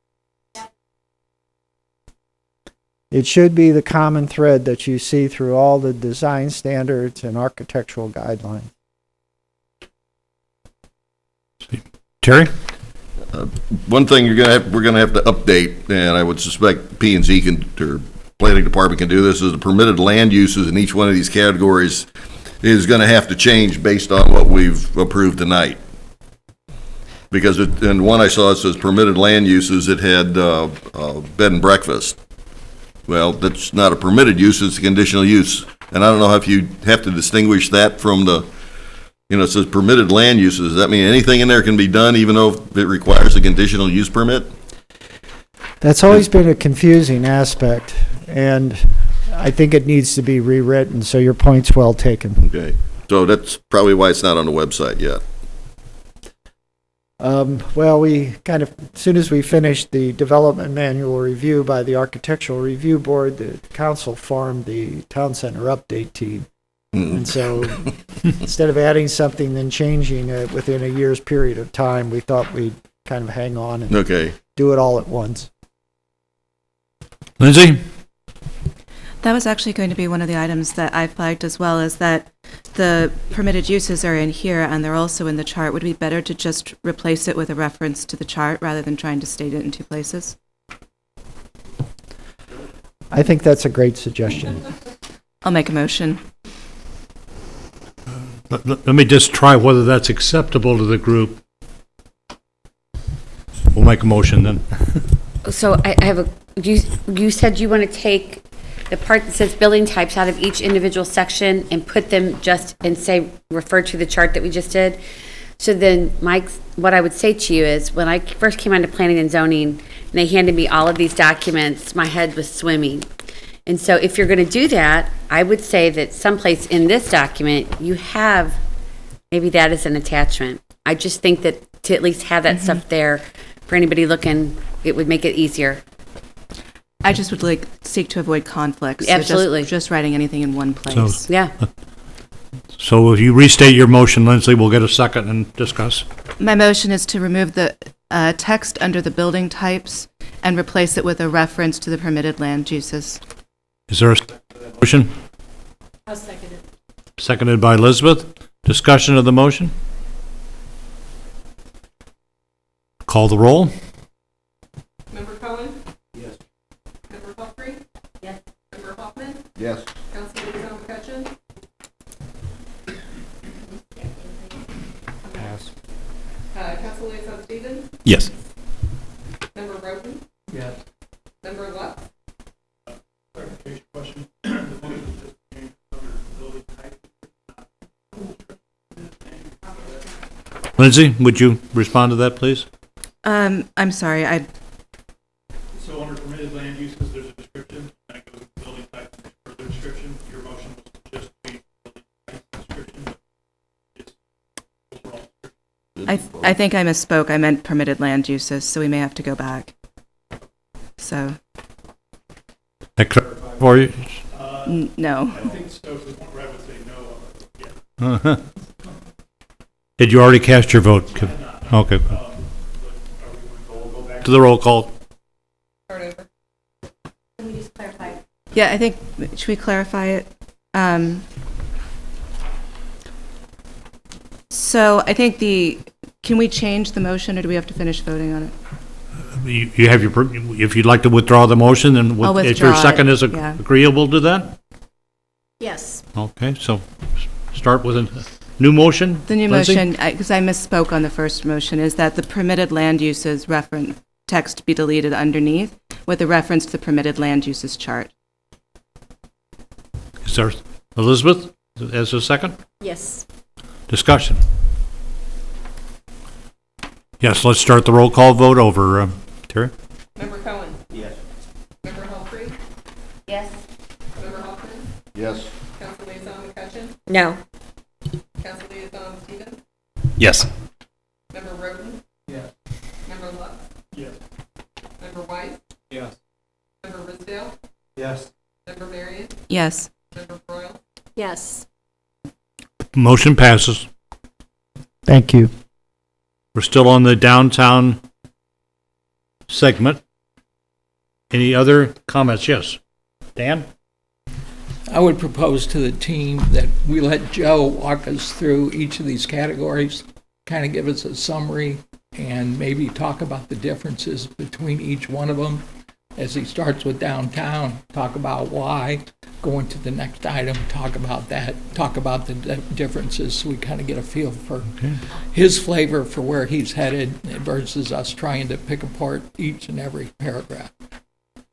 It should be the common thread that you see through all the design standards and architectural guidelines. Terry? One thing we're gonna have to update, and I would suspect P and Z or planning department can do this, is the permitted land uses in each one of these categories is gonna have to change based on what we've approved tonight. Because in one I saw, it says permitted land uses, it had, bed and breakfast. Well, that's not a permitted use, it's a conditional use. And I don't know if you have to distinguish that from the, it says permitted land uses. Does that mean anything in there can be done even though it requires a conditional use permit? That's always been a confusing aspect, and I think it needs to be rewritten, so your point's well taken. Okay, so that's probably why it's not on the website yet. Well, we kind of, as soon as we finished the development manual review by the Architectural Review Board, the council formed the Town Center Update Team. And so instead of adding something then changing it within a year's period of time, we thought we'd kind of hang on and Okay. do it all at once. Lindsay? That was actually going to be one of the items that I flagged as well, is that the permitted uses are in here and they're also in the chart. Would it be better to just replace it with a reference to the chart rather than trying to state it in two places? I think that's a great suggestion. I'll make a motion. Let me just try whether that's acceptable to the group. We'll make a motion then. So I have a, you said you want to take the part that says building types out of each individual section and put them just, and say, refer to the chart that we just did. So then, Mike, what I would say to you is, when I first came onto planning and zoning, and they handed me all of these documents, my head was swimming. And so if you're going to do that, I would say that someplace in this document, you have maybe that as an attachment. I just think that to at least have that stuff there for anybody looking, it would make it easier. I just would seek to avoid conflicts. So Absolutely. just writing anything in one place. Yeah. So if you restate your motion, Lindsay, we'll get a second and discuss. My motion is to remove the text under the building types and replace it with a reference to the permitted land uses. Is there a motion? I'll second it. Seconded by Elizabeth. Discussion of the motion? Call the roll. Member Cohen? Yes. Member Humphrey? Yes. Member Hoffman? Yes. Council Liaison McCutcheon? Pass. Council Liaison Stevens? Yes. Member Roden? Yes. Member Lux? Lindsay, would you respond to that, please? I'm sorry, So under permitted land uses, there's a description, and it goes to building type, and there's further description. Your motion was to just be building type description, but it's overall description. I think I misspoke. I meant permitted land uses, so we may have to go back. So, That clarify for you? no. I think so, to the point where I would say no, yeah. Did you already cast your vote? Okay. But are we going to go back? To the roll call. Start over. Yeah, I think, should we clarify it? So I think can we change the motion or do we have to finish voting on it? You have if you'd like to withdraw the motion, then I'll if withdraw your second it, is yeah. agreeable to that? Yes. Okay, so start with a new motion. The new Lindsay? motion, because I misspoke on the first motion, is that the permitted land uses reference text be deleted underneath with a reference to the permitted land uses chart. Is there, Elizabeth, as a second? Yes. Discussion. Yes, let's start the roll call vote over. Terry? Member Cohen? Yes. Member Humphrey? Yes. Member Hoffman? Yes. Council Liaison McCutcheon? No. Council Liaison Stevens? Yes. Member Roden? Yes. Member Lux? Yes. Member Weiss? Yes. Member Risdale? Yes. Member Marion? Yes. Member Broyle? Yes. Motion passes. Thank you. We're still on the downtown segment. Any other comments? Yes. Dan? I would propose to the team that we let Joe walk us through each of these categories, kind of give us a summary, and maybe talk about the differences between each one of them. As he starts with downtown, talk about why. Going to the next item, talk about that, talk about the differences, so we kind of get a feel for his flavor for where he's headed versus us trying to pick apart each and every paragraph.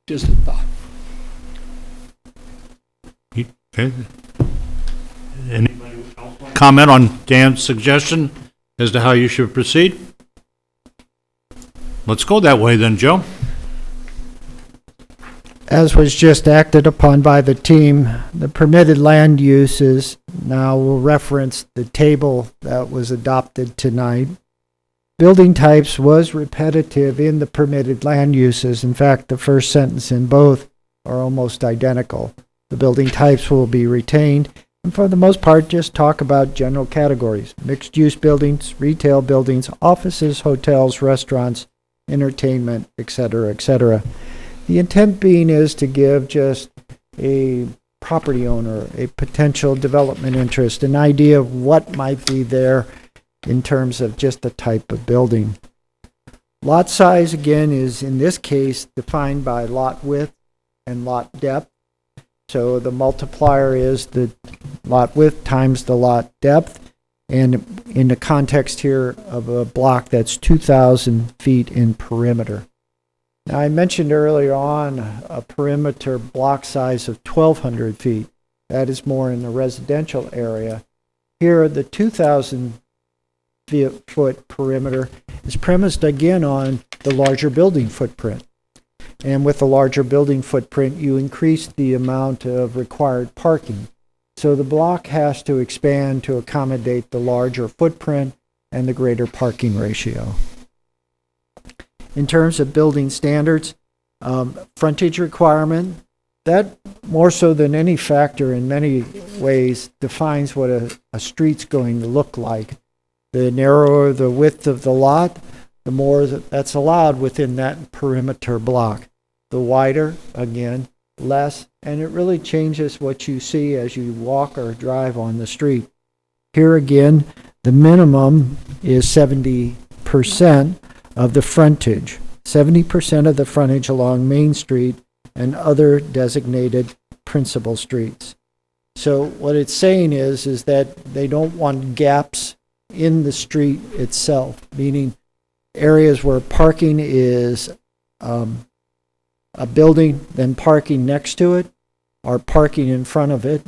Just a thought. Okay. Anybody else want to comment on Dan's suggestion as to how you should proceed? Let's go that way then, Joe. As was just acted upon by the team, the permitted land uses now will reference the table that was adopted tonight. Building types was repetitive in the permitted land uses. In fact, the first sentence in both are almost identical. The building types will be retained, and for the most part, just talk about general categories: mixed-use buildings, retail buildings, offices, hotels, restaurants, entertainment, etc., etc. The intent being is to give just a property owner, a potential development interest, an idea of what might be there in terms of just the type of building. Lot size, again, is in this case defined by lot width and lot depth. So the multiplier is the lot width times the lot depth, and in the context here of a block that's 2,000 feet in perimeter. Now, I mentioned earlier on a perimeter block size of 1,200 feet. That is more in the residential area. Here, the 2,000 foot perimeter is premised again on the larger building footprint. And with the larger building footprint, you increase the amount of required parking. So the block has to expand to accommodate the larger footprint and the greater parking ratio. In terms of building standards, frontage requirement, that more so than any factor in many ways defines what a street's going to look like. The narrower the width of the lot, the more that's allowed within that perimeter block. The wider, again, less, and it really changes what you see as you walk or drive on the street. Here again, the minimum is 70% of the frontage, 70% of the frontage along Main Street and other designated principal streets. So what it's saying is that they don't want gaps in the street itself, meaning areas where parking is a building, then parking next to it, or parking in front of it,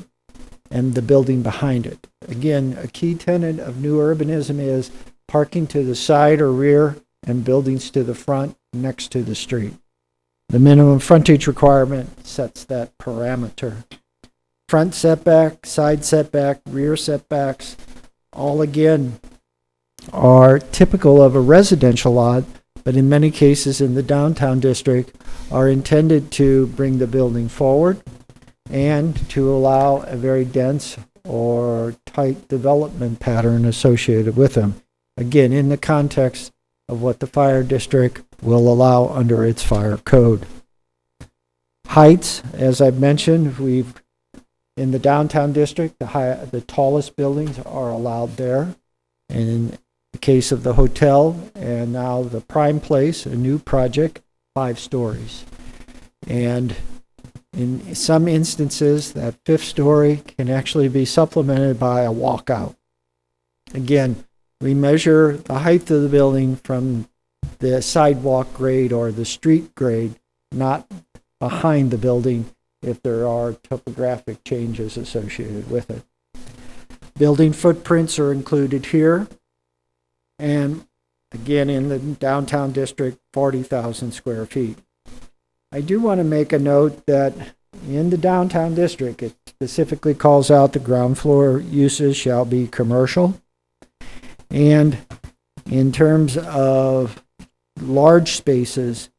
and the building behind it. Again, a key tenet of new urbanism is parking to the side or rear and buildings to the front next to the street. The minimum frontage requirement sets that parameter. Front setback, side setback, rear setbacks, all again are typical of a residential lot, but in many cases in the downtown district are intended to bring the building forward and to allow a very dense or tight development pattern associated with them. Again, in the context of what the fire district will allow under its fire code. Heights, as I've mentioned, in the downtown district, the tallest buildings are allowed there. And in the case of the hotel and now the Prime Place, a new project, 5 stories. And in some instances, that 5th story can actually be supplemented by a walkout. Again, we measure the height of the building from the sidewalk grade or the street grade, not behind the building if there are topographic changes associated with it. Building footprints are included here. And again, in the downtown district, 40,000 square feet. I do want to make a note that in the downtown district, it specifically calls out the ground floor uses shall be commercial. And in terms of large spaces,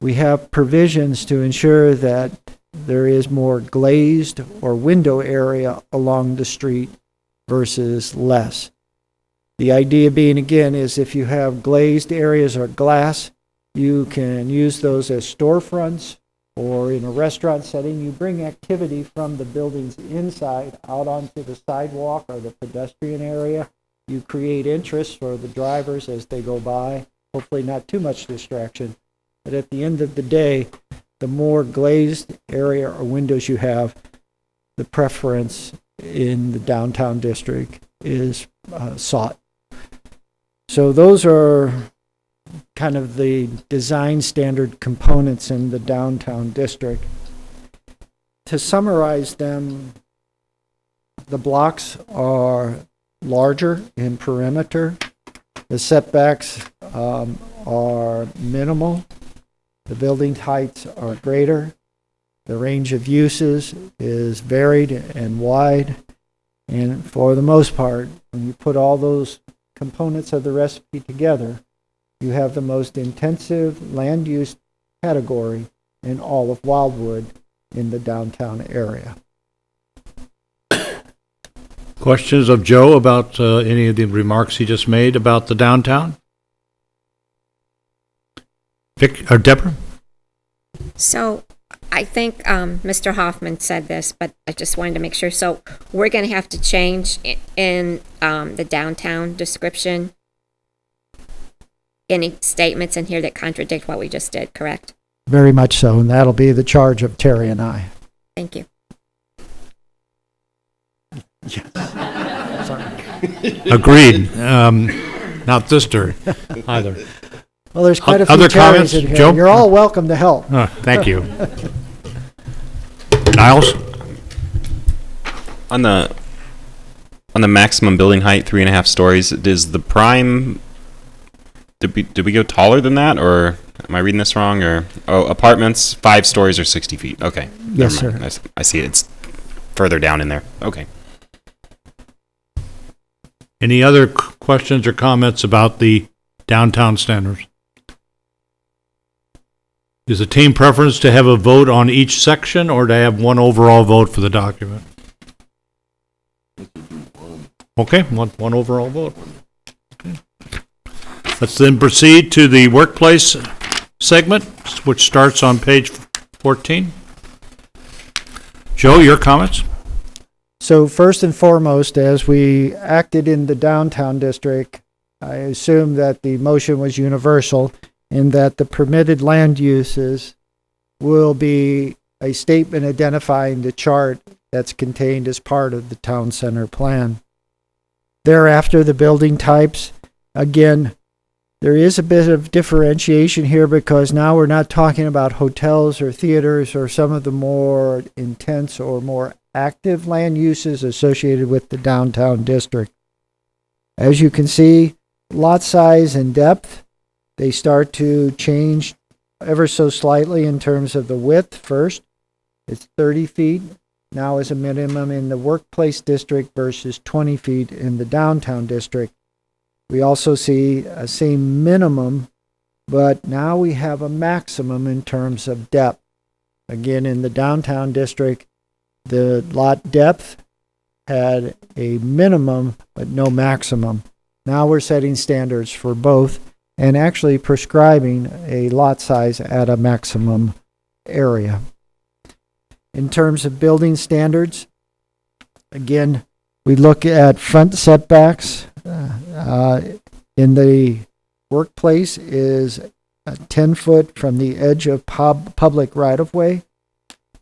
we have provisions to ensure that there is more glazed or window area along the street versus less. The idea being, again, is if you have glazed areas or glass, you can use those as storefronts, or in a restaurant setting, you bring activity from the buildings inside out onto the sidewalk or the pedestrian area. You create interest for the drivers as they go by, hopefully not too much distraction. But at the end of the day, the more glazed area or windows you have, the preference in the downtown district is sought. So those are kind of the design standard components in the downtown district. To summarize them, the blocks are larger in perimeter. The setbacks are minimal. The building heights are greater. The range of uses is varied and wide. And for the most part, when you put all those components of the recipe together, you have the most intensive land use category in all of Wildwood in the downtown area. Questions of Joe about any of the remarks he just made about the downtown? Vic or Deborah? So I think Mr. Hoffman said this, but I just wanted to make sure. So we're going to have to change in the downtown description any statements in here that contradict what we just did, correct? Very much so, and that'll be the charge of Terry and I. Thank you. Agreed. Not this turn either. Well, there's quite a few Other Terrys comments, in here. Joe? You're all welcome to help. Thank you. Niles? On the maximum building height, 3.5 stories, does the prime, did we go taller than that, or am I reading this wrong? Or apartments 5 stories or 60 feet? Okay. Yes, Never mind. I see it. It's further down in there. Okay. Any other questions or comments about the downtown standards? Is the team preference to have a vote on each section or to have one overall vote for the document? Okay, one overall vote. Okay. Let's then proceed to the workplace segment, which starts on page 14. Joe, your comments? So first and foremost, as we acted in the downtown district, I assume that the motion was universal in that the permitted land uses will be a statement identifying the chart that's contained as part of the town center plan. Thereafter, the building types, again, there is a bit of differentiation here because now we're not talking about hotels or theaters or some of the more intense or more active land uses associated with the downtown district. As you can see, lot size and depth, they start to change ever so slightly in terms of the width first. It's 30 feet now as a minimum in the workplace district versus 20 feet in the downtown district. We also see a same minimum, but now we have a maximum in terms of depth. Again, in the downtown district, the lot depth had a minimum, but no maximum. Now we're setting standards for both and actually prescribing a lot size at a maximum area. In terms of building standards, again, we look at front setbacks. In the workplace is 10 foot from the edge of public right-of-way,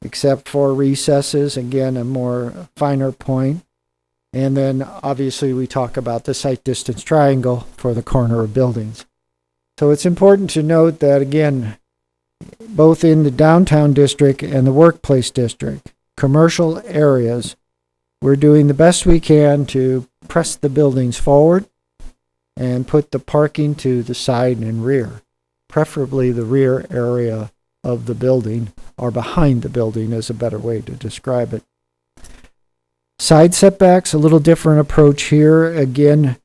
except for recesses, again, a more finer point. And then obviously we talk about the site distance triangle for the corner of buildings. So it's important to note that, again, both in the downtown district and the workplace district, commercial areas, we're doing the best we can to press the buildings forward and put the parking to the side and rear, preferably the rear area of the building or behind the building is a better way to describe it. Side setbacks, a little different approach here. Again,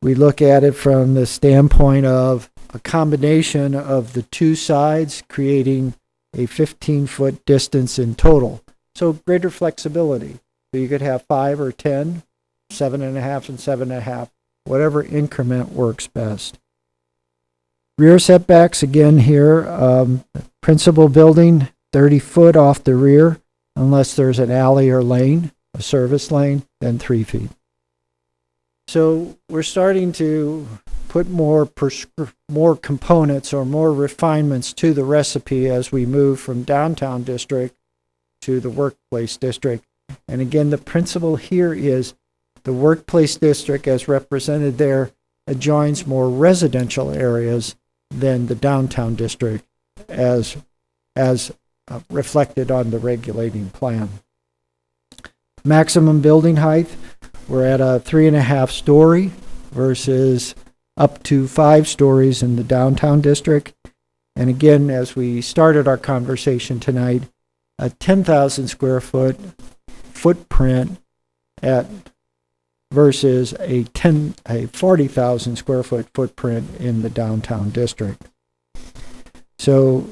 we look at it from the standpoint of a combination of the two sides creating a 15-foot distance in total. So greater flexibility. So you could have 5 or 10 7.5 and 7.5, whatever increment works best. Rear setbacks, again here, principal building, 30 foot off the rear, unless there's an alley or lane, a service lane, then 3 feet. So we're starting to put more components or more refinements to the recipe as we move from downtown district to the workplace district. And again, the principle here is the workplace district, as represented there, adjoins more residential areas than the downtown district as reflected on the regulating plan. Maximum building height, we're at a 3.5 story versus up to 5 stories in the downtown district. And again, as we started our conversation tonight, a 10,000 square foot footprint at versus a 40,000 square foot footprint in the downtown district. So,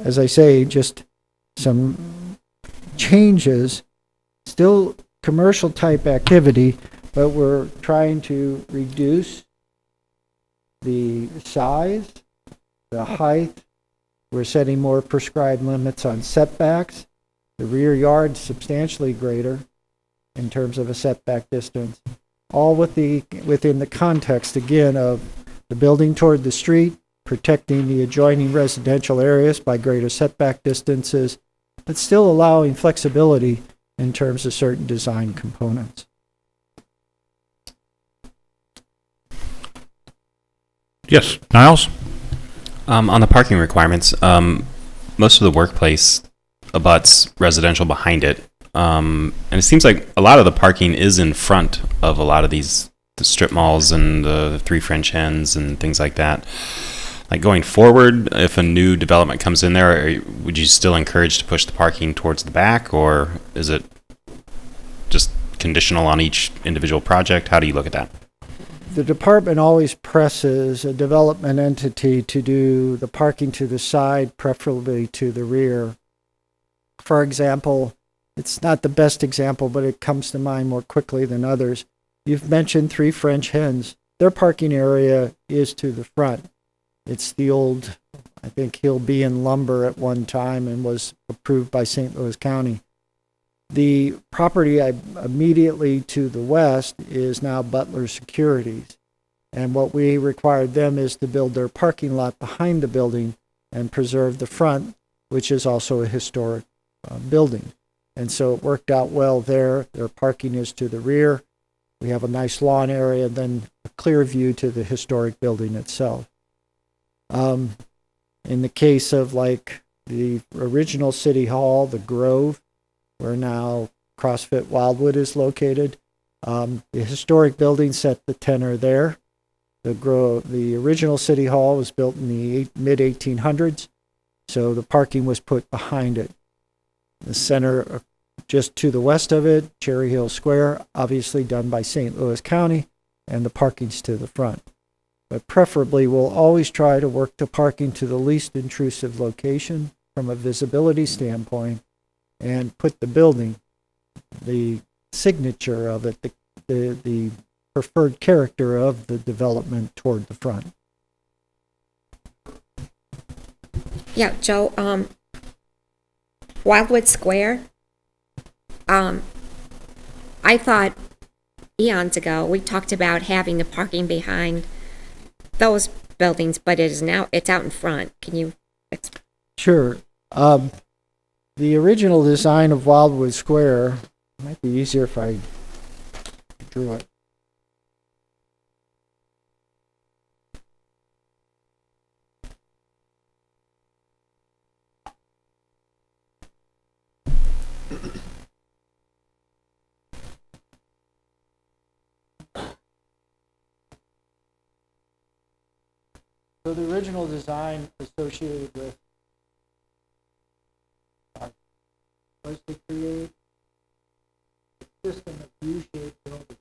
as I say, just some changes, still commercial type activity, but we're trying to reduce the size, the height. We're setting more prescribed limits on setbacks. The rear yard substantially greater in terms of a setback distance, all within the context, again, of the building toward the street, protecting the adjoining residential areas by greater setback distances, but still allowing flexibility in terms of certain design components. Yes, Niles? On the parking requirements, most of the workplace abuts residential behind it. And it seems like a lot of the parking is in front of a lot of the strip malls and the Three French Hens and things like that. Like going forward, if a new development comes in there, would you still encourage to push the parking towards the back, or is it just conditional on each individual project? How do you look at that? The department always presses a development entity to do the parking to the side, preferably to the rear. For example, it's not the best example, but it comes to mind more quickly than others. You've mentioned Three French Hens. Their parking area is to the front. It's the old, I think, Hill B and Lumber at one time and was approved by St. Louis County. The property immediately to the west is now Butler Securities. And what we required them is to build their parking lot behind the building and preserve the front, which is also a historic building. And so it worked out well there. Their parking is to the rear. We have a nice lawn area, then a clear view to the historic building itself. In the case of like the original City Hall, the Grove, where now CrossFit Wildwood is located, the historic building set the tenor there. The original City Hall was built in the mid-1800s, so the parking was put behind it. The center, just to the west of it, Cherry Hill Square, obviously done by St. Louis County, and the parking's to the front. But preferably, we'll always try to work the parking to the least intrusive location from a visibility standpoint and put the building, the signature of it, the preferred character of the development toward the front. Yeah, Joe, Wildwood Square, I thought eons ago we talked about having the parking behind those buildings, but it's out in front. Can you explain? Sure. The original design of Wildwood Square, might be easier if I drew it. So the original design associated with was to create a system of U-shaped buildings.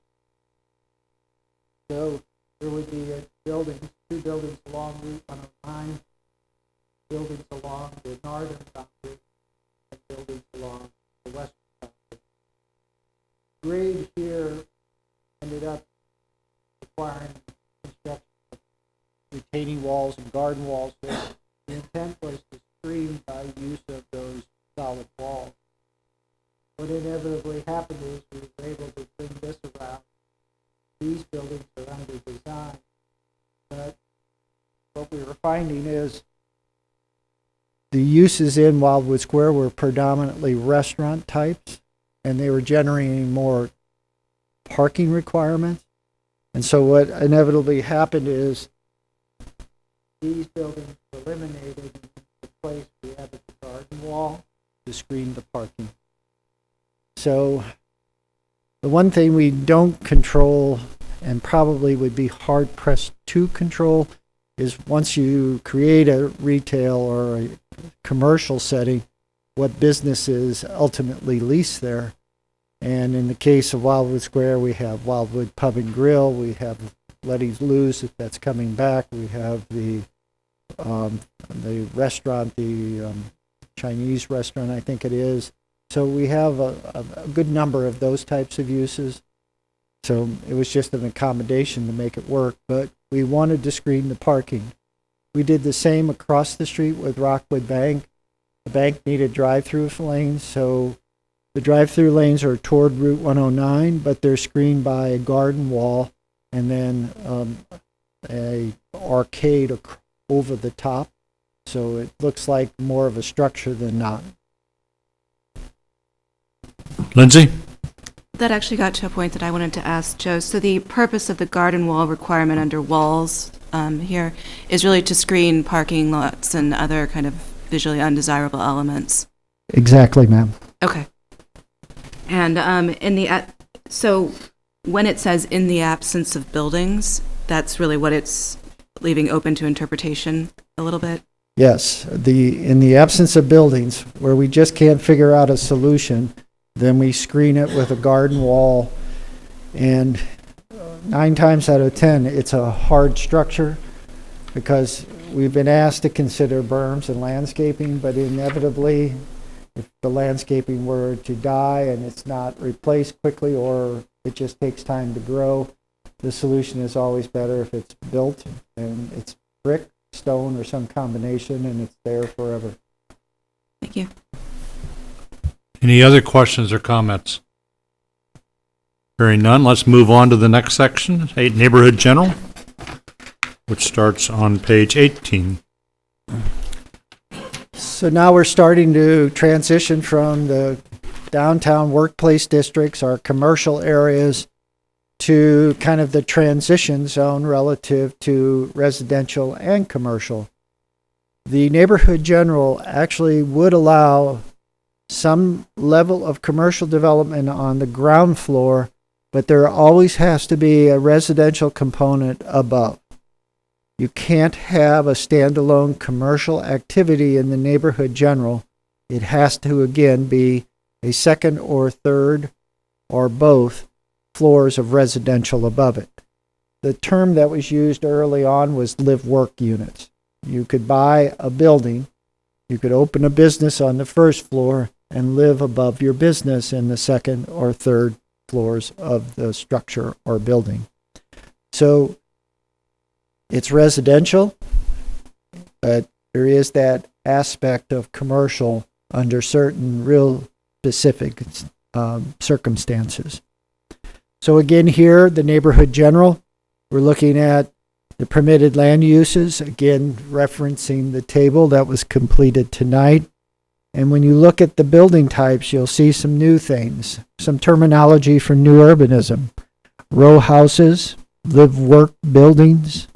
So there would be two buildings along Route 109, buildings along the northern boundary, and buildings along the western boundary. Grade here ended up requiring construction of retaining walls and garden walls there. The intent was to screen by use of those solid walls. What inevitably happened is we were able to bring this around. These buildings are under design, but what we were finding is the uses in Wildwood Square were predominantly restaurant types, and they were generating more parking requirements. And so what inevitably happened is these buildings were eliminated and replaced. We added the garden wall to screen the parking. So the one thing we don't control and probably would be hard pressed to control is once you create a retail or a commercial setting, what businesses ultimately lease there. And in the case of Wildwood Square, we have Wildwood Pub and Grill, we have Letty's Lou's, if that's coming back, we have the restaurant, the Chinese restaurant, I think it is. So we have a good number of those types of uses. So it was just an accommodation to make it work, but we wanted to screen the parking. We did the same across the street with Rockwood Bank. The bank needed drive-through lanes, so the drive-through lanes are toward Route 109, but they're screened by a garden wall and then a arcade over the top. So it looks like more of a structure than not. Lindsay? That actually got to a point that I wanted to ask Joe. So the purpose of the garden wall requirement under walls here is really to screen parking lots and other kind of visually undesirable elements. Exactly, ma'am. Okay. And so when it says in the absence of buildings, that's really what it's leaving open to interpretation a little bit? Yes, in the absence of buildings, where we just can't figure out a solution, then we screen it with a garden wall, and 9 times out of 10, it's a hard structure because we've been asked to consider berms and landscaping, but inevitably, if the landscaping were to die and it's not replaced quickly or it just takes time to grow, the solution is always better if it's built and it's brick, stone, or some combination, and it's there forever. Thank you. Any other questions or comments? Hearing none, let's move on to the next section, Neighborhood General, which starts on page 18. So now we're starting to transition from the downtown workplace districts, our commercial areas, to kind of the transition zone relative to residential and commercial. The Neighborhood General actually would allow some level of commercial development on the ground floor, but there always has to be a residential component above. You can't have a standalone commercial activity in the Neighborhood General. It has to, again, be a second or third or both floors of residential above it. The term that was used early on was live-work units. You could buy a building, you could open a business on the first floor and live above your business in the second or third floors of the structure or building. So it's residential, but there is that aspect of commercial under certain real specific circumstances. So again here, the Neighborhood General, we're looking at the permitted land uses, again referencing the table that was completed tonight. And when you look at the building types, you'll see some new things, some terminology for new urbanism. Row houses, live-work buildings,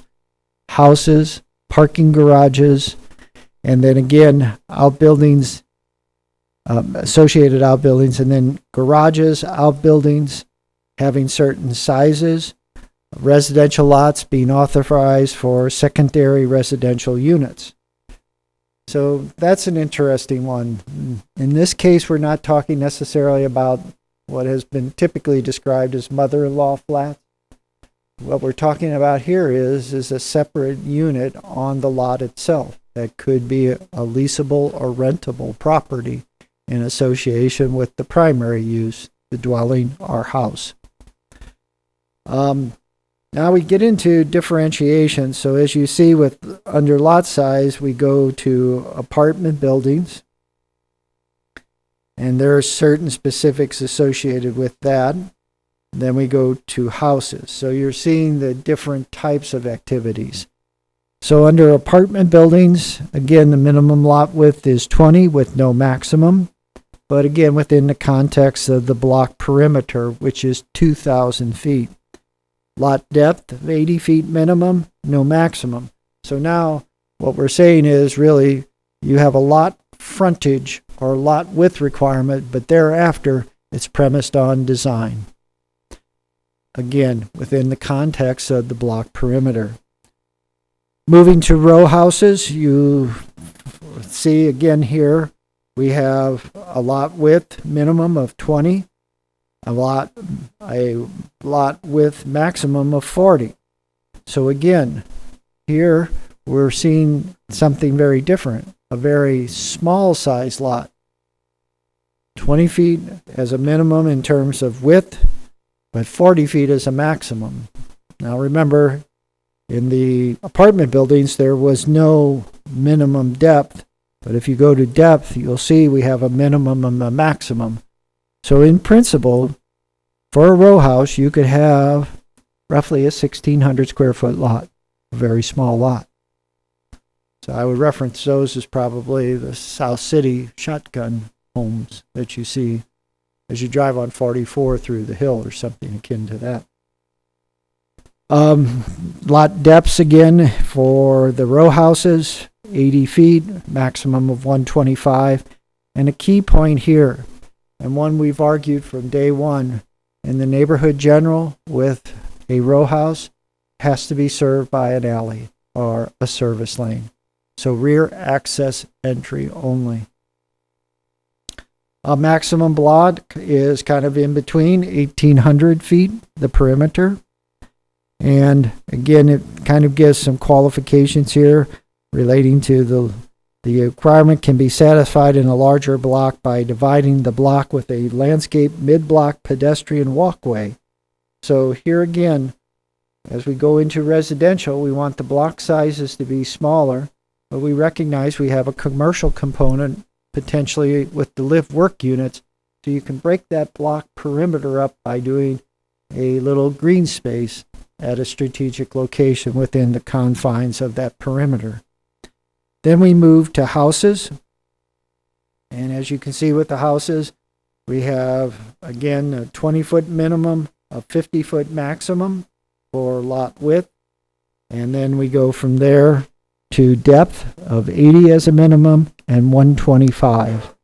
houses, parking garages, and then again, outbuildings, associated outbuildings, and then garages, outbuildings having certain sizes, residential lots being authorized for secondary residential units. So that's an interesting one. In this case, we're not talking necessarily about what has been typically described as mother-in-law flats. What we're talking about here is a separate unit on the lot itself that could be a leasable or rentable property in association with the primary use, the dwelling or house. Now we get into differentiation. So as you see with under lot size, we go to apartment buildings. And there are certain specifics associated with that. Then we go to houses. So you're seeing the different types of activities. So under apartment buildings, again, the minimum lot width is 20 with no maximum. But again, within the context of the block perimeter, which is 2,000 feet. Lot depth of 80 feet minimum, no maximum. So now what we're saying is really you have a lot frontage or lot width requirement, but thereafter it's premised on design. Again, within the context of the block perimeter. Moving to row houses, you see again here, we have a lot width minimum of 20, a lot width maximum of 40. So again, here we're seeing something very different, a very small size lot. 20 feet as a minimum in terms of width, but 40 feet as a maximum. Now remember, in the apartment buildings, there was no minimum depth, but if you go to depth, you'll see we have a minimum and a maximum. So in principle, for a row house, you could have roughly a 1,600 square foot lot, a very small lot. So I would reference those as probably the South City shotgun homes that you see as you drive on 44 through the hill or something akin to that. Lot depths again for the row houses, 80 feet, maximum of 125. And a key point here, and one we've argued from day one, in the neighborhood general with a row house, has to be served by an alley or a service lane. So rear access entry only. A maximum block is kind of in between 1,800 feet, the perimeter. And again, it kind of gives some qualifications here relating to the requirement can be satisfied in a larger block by dividing the block with a landscape mid-block pedestrian walkway. So here again, as we go into residential, we want the block sizes to be smaller, but we recognize we have a commercial component potentially with the live-work units, so you can break that block perimeter up by doing a little green space at a strategic location within the confines of that perimeter. Then we move to houses. And as you can see with the houses, we have, again, a 20-foot minimum, a 50-foot maximum for lot width. And then we go from there to depth of 80 as a minimum and 125.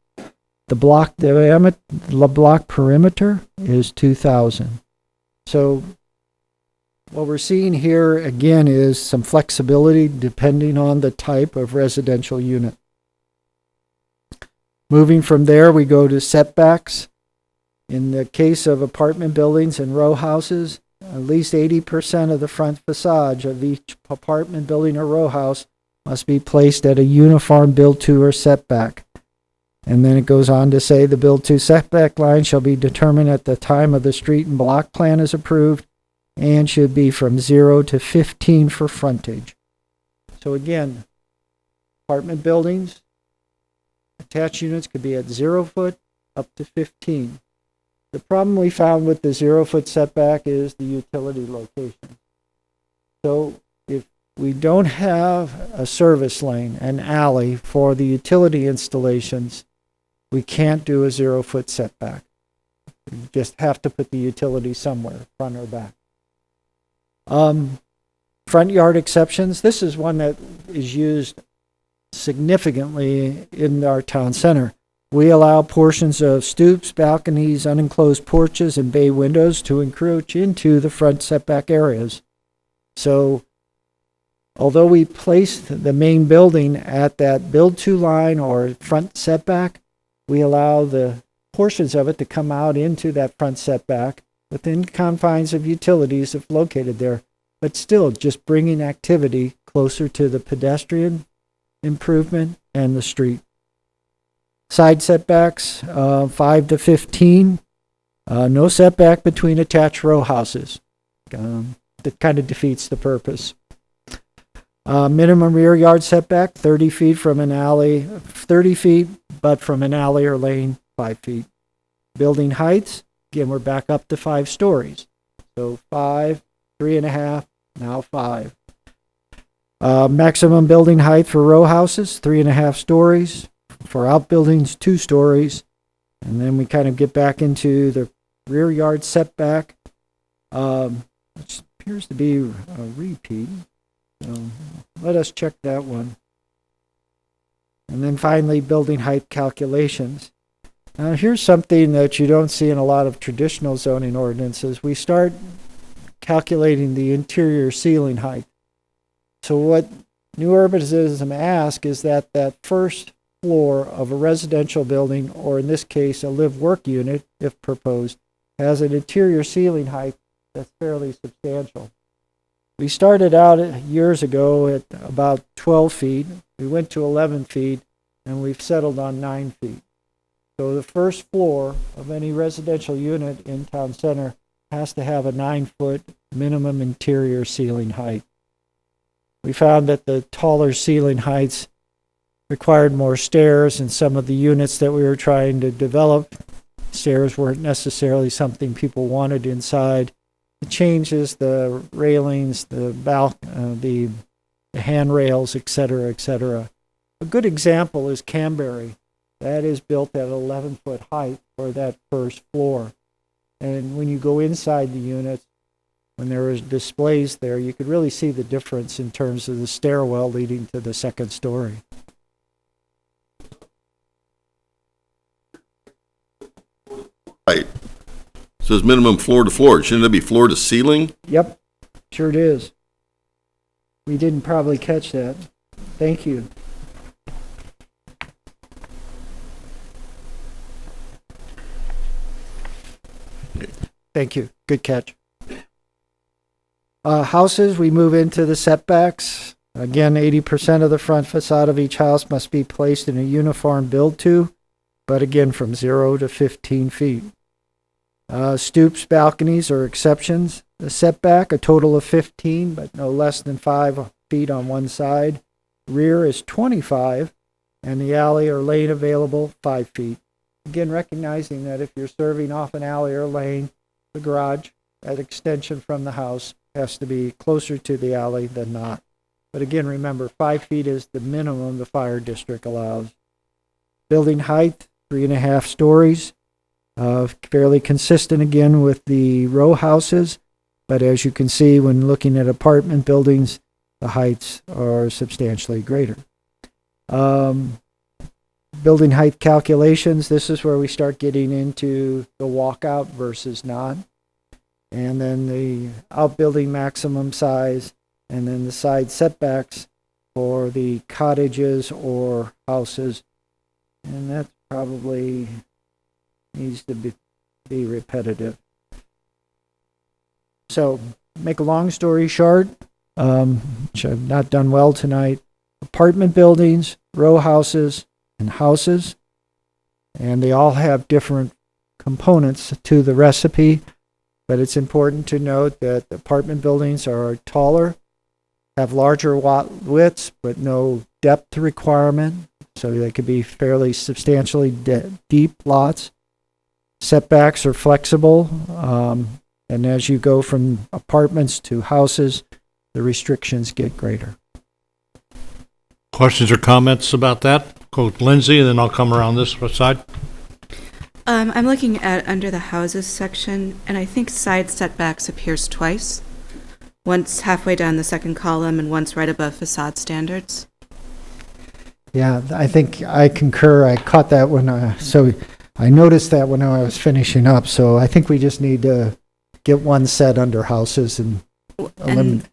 The block diameter, the block perimeter is 2,000. So what we're seeing here again is some flexibility depending on the type of residential unit. Moving from there, we go to setbacks. In the case of apartment buildings and row houses, at least 80% of the front facade of each apartment building or row house must be placed at a uniform build-to or setback. And then it goes on to say the build-to setback line shall be determined at the time of the street and block plan is approved and should be from 0 to 15 for frontage. So again, apartment buildings, attached units could be at 0 foot up to 15. The problem we found with the 0 foot setback is the utility location. So if we don't have a service lane, an alley for the utility installations, we can't do a 0 foot setback. We just have to put the utility somewhere, front or back. Front yard exceptions. This is one that is used significantly in our town center. We allow portions of stoops, balconies, unenclosed porches, and bay windows to encroach into the front setback areas. So, although we placed the main building at that build-to line or front setback, we allow the portions of it to come out into that front setback within confines of utilities if located there, but still just bringing activity closer to the pedestrian improvement and the street. Side setbacks, 5 to 15. No setback between attached row houses. that kind of defeats the purpose. Minimum rear yard setback, 30 feet from an alley, 30 feet, but from an alley or lane, 5 feet. Building heights, again, we're back up to 5 stories. So 5, 3.5, now 5. Maximum building height for row houses, 3.5 stories. For outbuildings, 2 stories. And then we kind of get back into the rear yard setback, which appears to be a repeat. So let us check that one. And then finally, building height calculations. Now here's something that you don't see in a lot of traditional zoning ordinances. We start calculating the interior ceiling height. So what new urbanism asks is that first floor of a residential building, or in this case a live-work unit, if proposed, has an interior ceiling height that's fairly substantial. We started out years ago at about 12 feet. We went to 11 feet, and we've settled on 9 feet. So the first floor of any residential unit in town center has to have a 9-foot minimum interior ceiling height. We found that the taller ceiling heights required more stairs, and some of the units that we were trying to develop, stairs weren't necessarily something people wanted inside. The changes, the railings, the handrails, etc., etc. A good example is Canberry. That is built at 11-foot height for that first floor. And when you go inside the units, when there was displays there, you could really see the difference in terms of the stairwell leading to the second story. Right. Says minimum floor to floor. Shouldn't it be floor to ceiling? Yep, sure it is. We didn't probably catch that. Thank you. Thank you. Good catch. Houses, we move into the setbacks. Again, 80% of the front facade of each house must be placed in a uniform build-to, but again, from 0 to 15 feet. Stoops, balconies are exceptions. The setback, a total of 15, but no less than 5 feet on one side. Rear is 25, and the alley or lane available, 5 feet. Again, recognizing that if you're serving off an alley or lane, the garage, that extension from the house, has to be closer to the alley than not. But again, remember, 5 feet is the minimum the fire district allows. Building height, 3.5 stories. Fairly consistent again with the row houses, but as you can see when looking at apartment buildings, the heights are substantially greater. Building height calculations, this is where we start getting into the walkout versus not. And then the outbuilding maximum size, and then the side setbacks for the cottages or houses. And that probably needs to be repetitive. So, make a long story short, which I've not done well tonight, apartment buildings, row houses, and houses, and they all have different components to the recipe, but it's important to note that apartment buildings are taller, have larger widths, but no depth requirement, so they could be fairly substantially deep lots. Setbacks are flexible, and as you go from apartments to houses, the restrictions get greater. Questions or comments about that? Go with Lindsay, and then I'll come around this side. I'm looking at under the houses section, and I think side setbacks appears twice. Once halfway down the second column and once right above facade standards. Yeah, I think I concur. I caught that when so I noticed that when I was finishing up. So I think we just need to get one set under houses and eliminate.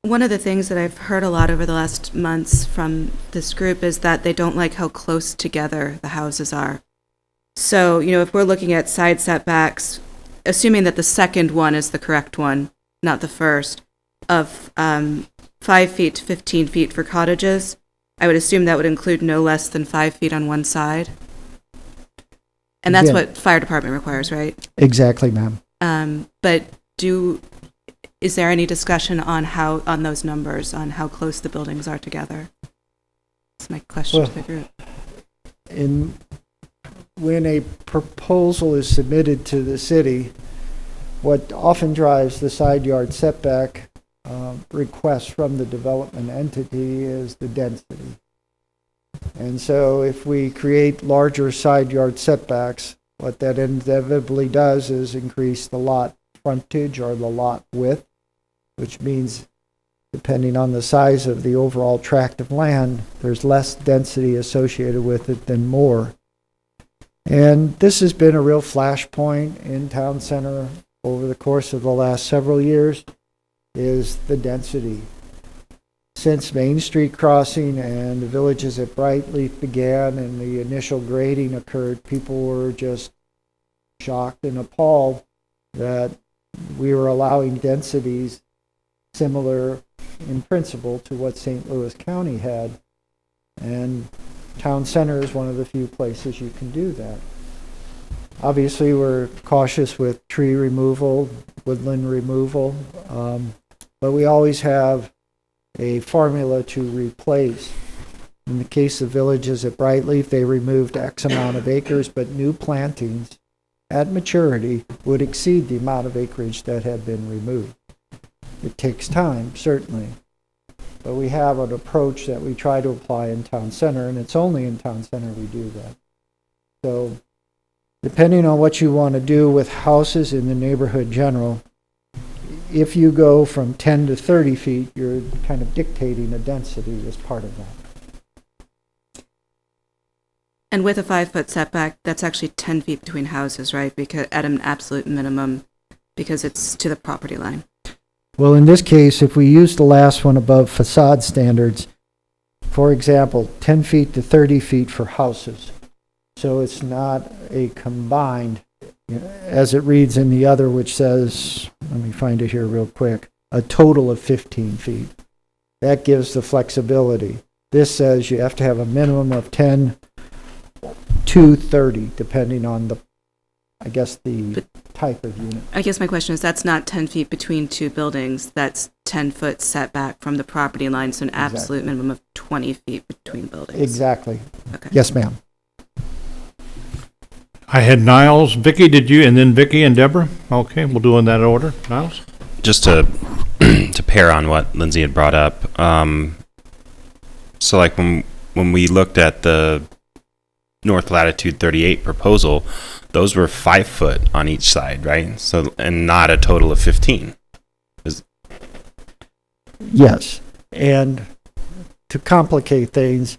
One of the things that I've heard a lot over the last months from this group is that they don't like how close together the houses are. So, if we're looking at side setbacks, assuming that the second one is the correct one, not the first, of 5 feet to 15 feet for cottages, I would assume that would include no less than 5 feet on one side. And that's what fire department requires, right? Exactly, ma'am. But is is there any discussion on on those numbers, on how close the buildings are together? That's my question to the group. When a proposal is submitted to the city, what often drives the side yard setback request from the development entity is the density. And so if we create larger side yard setbacks, what that inevitably does is increase the lot frontage or the lot width, which means depending on the size of the overall tract of land, there's less density associated with it than more. And this has been a real flashpoint in town center over the course of the last several years, is the density. Since Main Street crossing and the villages at Brightleaf began and the initial grading occurred, people were just shocked and appalled that we were allowing densities similar in principle to what St. Louis County had. And town center is one of the few places you can do that. Obviously, we're cautious with tree removal, woodland removal, but we always have a formula to replace. In the case of villages at Brightleaf, they removed X amount of acres, but new plantings at maturity would exceed the amount of acreage that had been removed. It takes time, certainly, but we have an approach that we try to apply in town center, and it's only in town center we do that. So, depending on what you want to do with houses in the neighborhood general, if you go from 10 to 30 feet, you're kind of dictating a density as part of that. And with a 5-foot setback, that's actually 10 feet between houses, right? Because at an absolute minimum, because it's to the property line. Well, in this case, if we use the last one above facade standards, for example, 10 feet to 30 feet for houses. So it's not a combined, as it reads in the other, which says, let me find it here real quick, a total of 15 feet. That gives the flexibility. This says you have to have a minimum of 10 to 30, depending on the, I guess, the type of unit. I guess my question is, that's not 10 feet between two buildings. That's 10-foot setback from the property line, so an absolute minimum of 20 feet between buildings. Exactly. Okay. Yes, ma'am. I had Niles, Vicky, did you, and then Vicky and Deborah? Okay, we'll do in that order. Niles? Just to to pair on what Lindsay had brought up. So like when we looked at the North Latitude 38 proposal, those were 5 foot on each side, right? So, and not a total of 15. Yes. And to complicate things,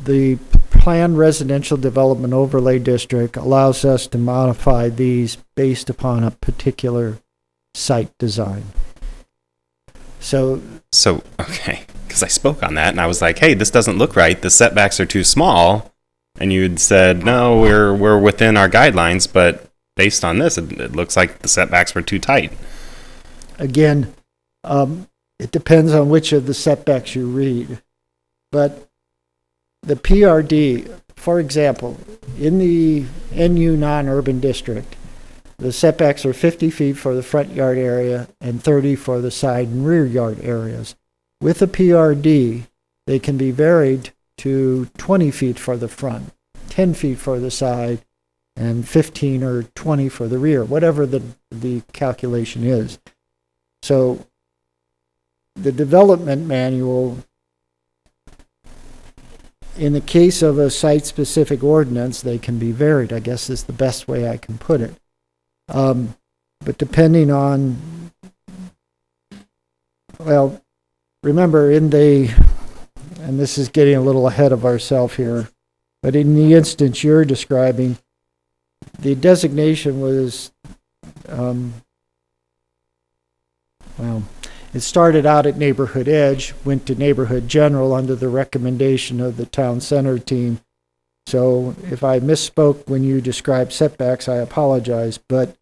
the planned residential development overlay district allows us to modify these based upon a particular site design. So okay, because I spoke on that and I was like, hey, this doesn't look right. The setbacks are too small. And you'd said, no, we're within our guidelines, but based on this, it looks like the setbacks were too tight. Again, it depends on which of the setbacks you read. But the PRD, for example, in the NU non-urban district, the setbacks are 50 feet for the front yard area and 30 for the side and rear yard areas. With the PRD, they can be varied to 20 feet for the front, 10 feet for the side, and 15 or 20 for the rear, whatever the calculation is. So the development manual, in the case of a site-specific ordinance, they can be varied, I guess is the best way I can put it. But depending on, well, remember and this is getting a little ahead of ourselves here, but in the instance you're describing, the designation was, it started out at neighborhood edge, went to neighborhood general under the recommendation of the town center team. So if I misspoke when you described setbacks, I apologize, but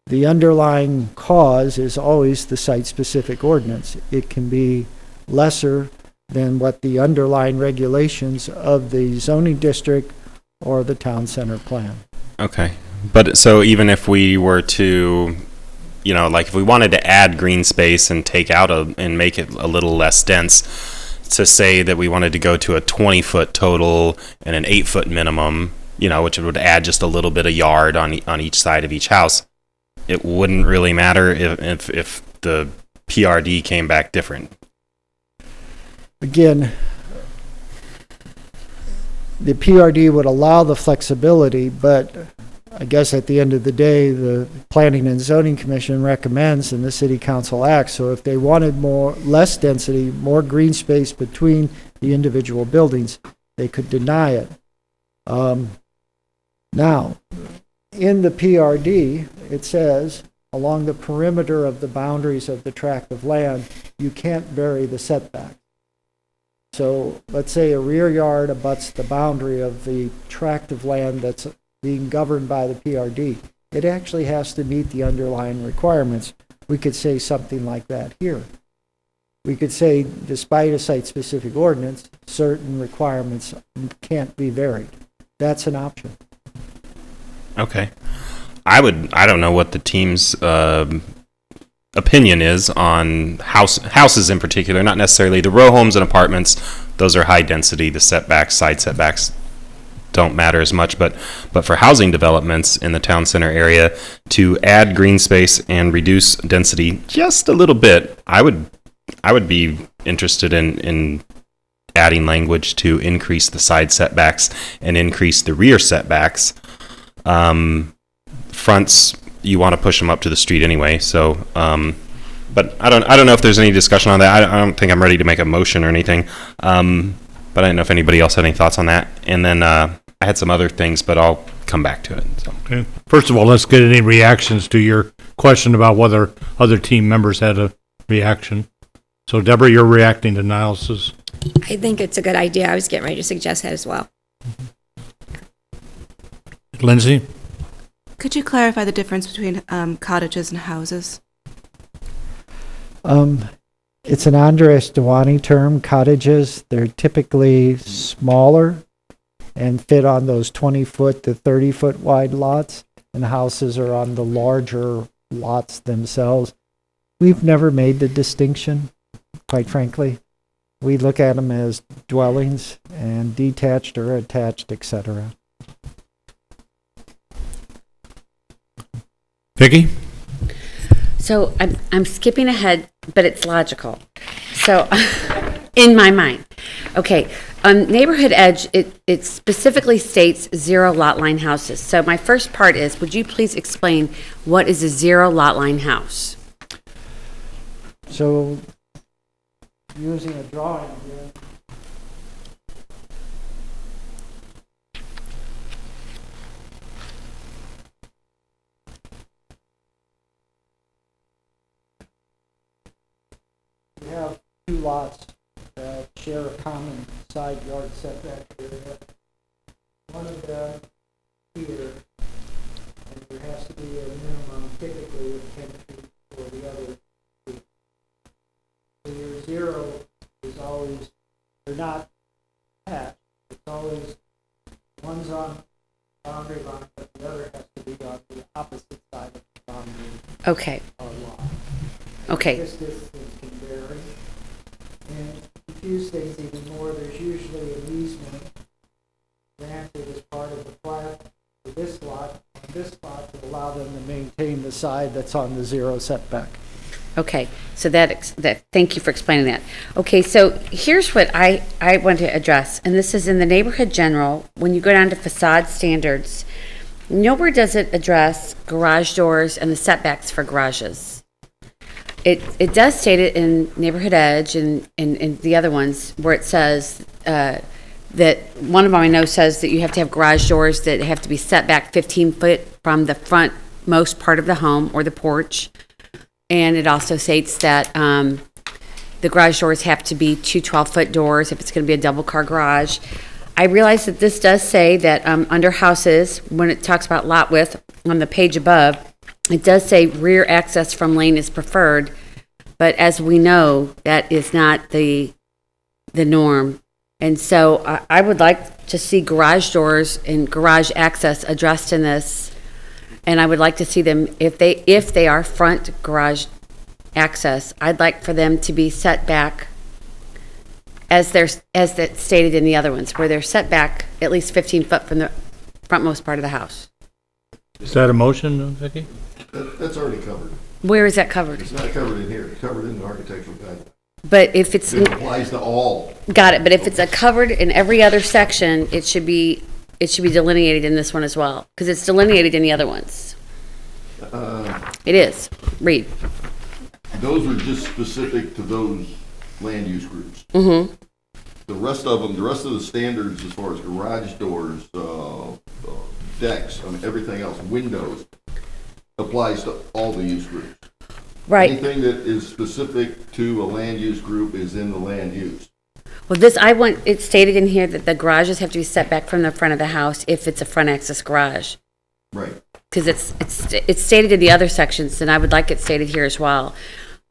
the underlying cause is always the site-specific ordinance. It can be lesser than what the underlying regulations of the zoning district or the town center plan. Okay. But so even if we were to you know, like if we wanted to add green space and take out and make it a little less dense, to say that we wanted to go to a 20-foot total and an 8-foot minimum, you know, which would add just a little bit of yard on each side of each house, it wouldn't really matter if the PRD came back different. Again, the PRD would allow the flexibility, but I guess at the end of the day, the Planning and Zoning Commission recommends and the City Council acts. So if they wanted less density, more green space between the individual buildings, they could deny it. Now, in the PRD, it says, along the perimeter of the boundaries of the tract of land, you can't vary the setback. So let's say a rear yard abuts the boundary of the tract of land that's being governed by the PRD. It actually has to meet the underlying requirements. We could say something like that here. We could say, despite a site-specific ordinance, certain requirements can't be varied. That's an option. Okay. I don't know what the team's opinion is on houses in particular, not necessarily the row homes and apartments. Those are high density. The setbacks, side setbacks don't matter as much, but for housing developments in the town center area, to add green space and reduce density just a little bit, I would be interested in adding language to increase the side setbacks and increase the rear setbacks. Fronts, you want to push them up to the street anyway, so but I don't know if there's any discussion on that. I don't think I'm ready to make a motion or anything, but I don't know if anybody else had any thoughts on that. And then I had some other things, but I'll come back to it. So. Okay. First of all, let's get any reactions to your question about whether other team members had a reaction. So, Deborah, you're reacting to Niles's. I think it's a good idea. I was getting ready to suggest that as well. Lindsay? Could you clarify the difference between cottages and houses? It's an Andres Dewani term. Cottages, they're typically smaller and fit on those 20-foot to 30-foot wide lots, and houses are on the larger lots themselves. We've never made the distinction, quite frankly. We look at them as dwellings and detached or attached, etc. Vicki? So I'm skipping ahead, but it's logical. So in my mind, okay. On Neighborhood Edge, it specifically states 0 lot line houses. So my first part is, would you please explain what is a 0 lot line house? So, using a drawing here, we have 2 lots that share a common side yard setback area. One of them here, and there has to be a minimum typically of 10 feet for the other. So your 0 is always, they're not attached. It's always, one's on boundary line, but the other has to be on the opposite side of the boundary Okay. or lot. Okay. This distance can vary. And to confuse things even more, there's usually an easement granted as part of the plat for this lot, on this lot, to allow them to maintain the side that's on the 0 setback. Okay, so that thank you for explaining that. Okay, so here's what I want to address, and this is in the neighborhood general. When you go down to facade standards, nowhere does it address garage doors and the setbacks for garages. It does state it in Neighborhood Edge and the other ones where it says that one of them I know says that you have to have garage doors that have to be set back 15 foot from the front most part of the home or the porch. And it also states that the garage doors have to be 2 12-foot doors if it's going to be a double-car garage. I realize that this does say that under houses, when it talks about lot width on the page above, it does say rear access from lane is preferred. But as we know, that is not the norm. And so I would like to see garage doors and garage access addressed in this. And I would like to see them, if they are front garage access, I'd like for them to be set back as that stated in the other ones, where they're set back at least 15 foot from the frontmost part of the house. Is that a motion, Vicki? That's already covered. Where is that covered? It's not covered in here. It's covered in the architectural guidelines. But if it's, It applies to all. got it, but if it's a covered in every other section, it should be delineated in this one as well, because it's delineated in the other ones. It is. Read. Those are just specific to those land use groups. Mm-hmm. The rest of them, the rest of the standards as far as garage doors, decks, everything else, windows, applies to all the use groups. Right. Anything that is specific to a land use group is in the land use. Well, I want it stated in here that the garages have to be set back from the front of the house if it's a front access garage. Right. Because it's stated in the other sections, and I would like it stated here as well.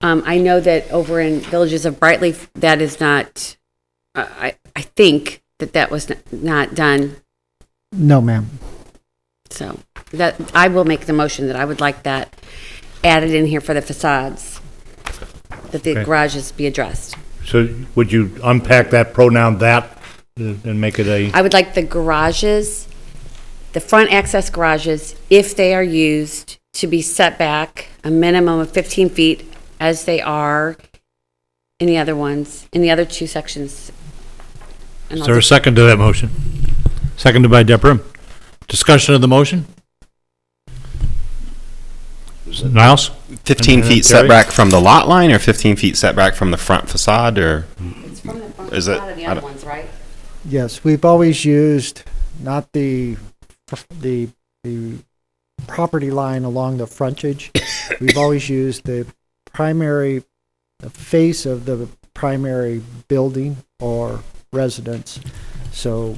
I know that over in Villages of Brightleaf, that is not, I think that was not done. No, ma'am. So that, I will make the motion that I would like that added in here for the facades, that the Okay. garages be addressed. So would you unpack that pronoun "that" and make it a, I would like the garages, the front access garages, if they are used, to be set back a minimum of 15 feet as they are in the other ones, in the other two sections. And is I'll there a just- second to that motion? Seconded by Deborah. Discussion of the motion? Niles? 15 feet Terry? setback from the lot line, or 15 feet setback from the front facade, or It's from the front Is it- facade of the I other don't- ones, right? Yes, we've always used not the property line along the frontage. We've always used the face of the primary building or residence. So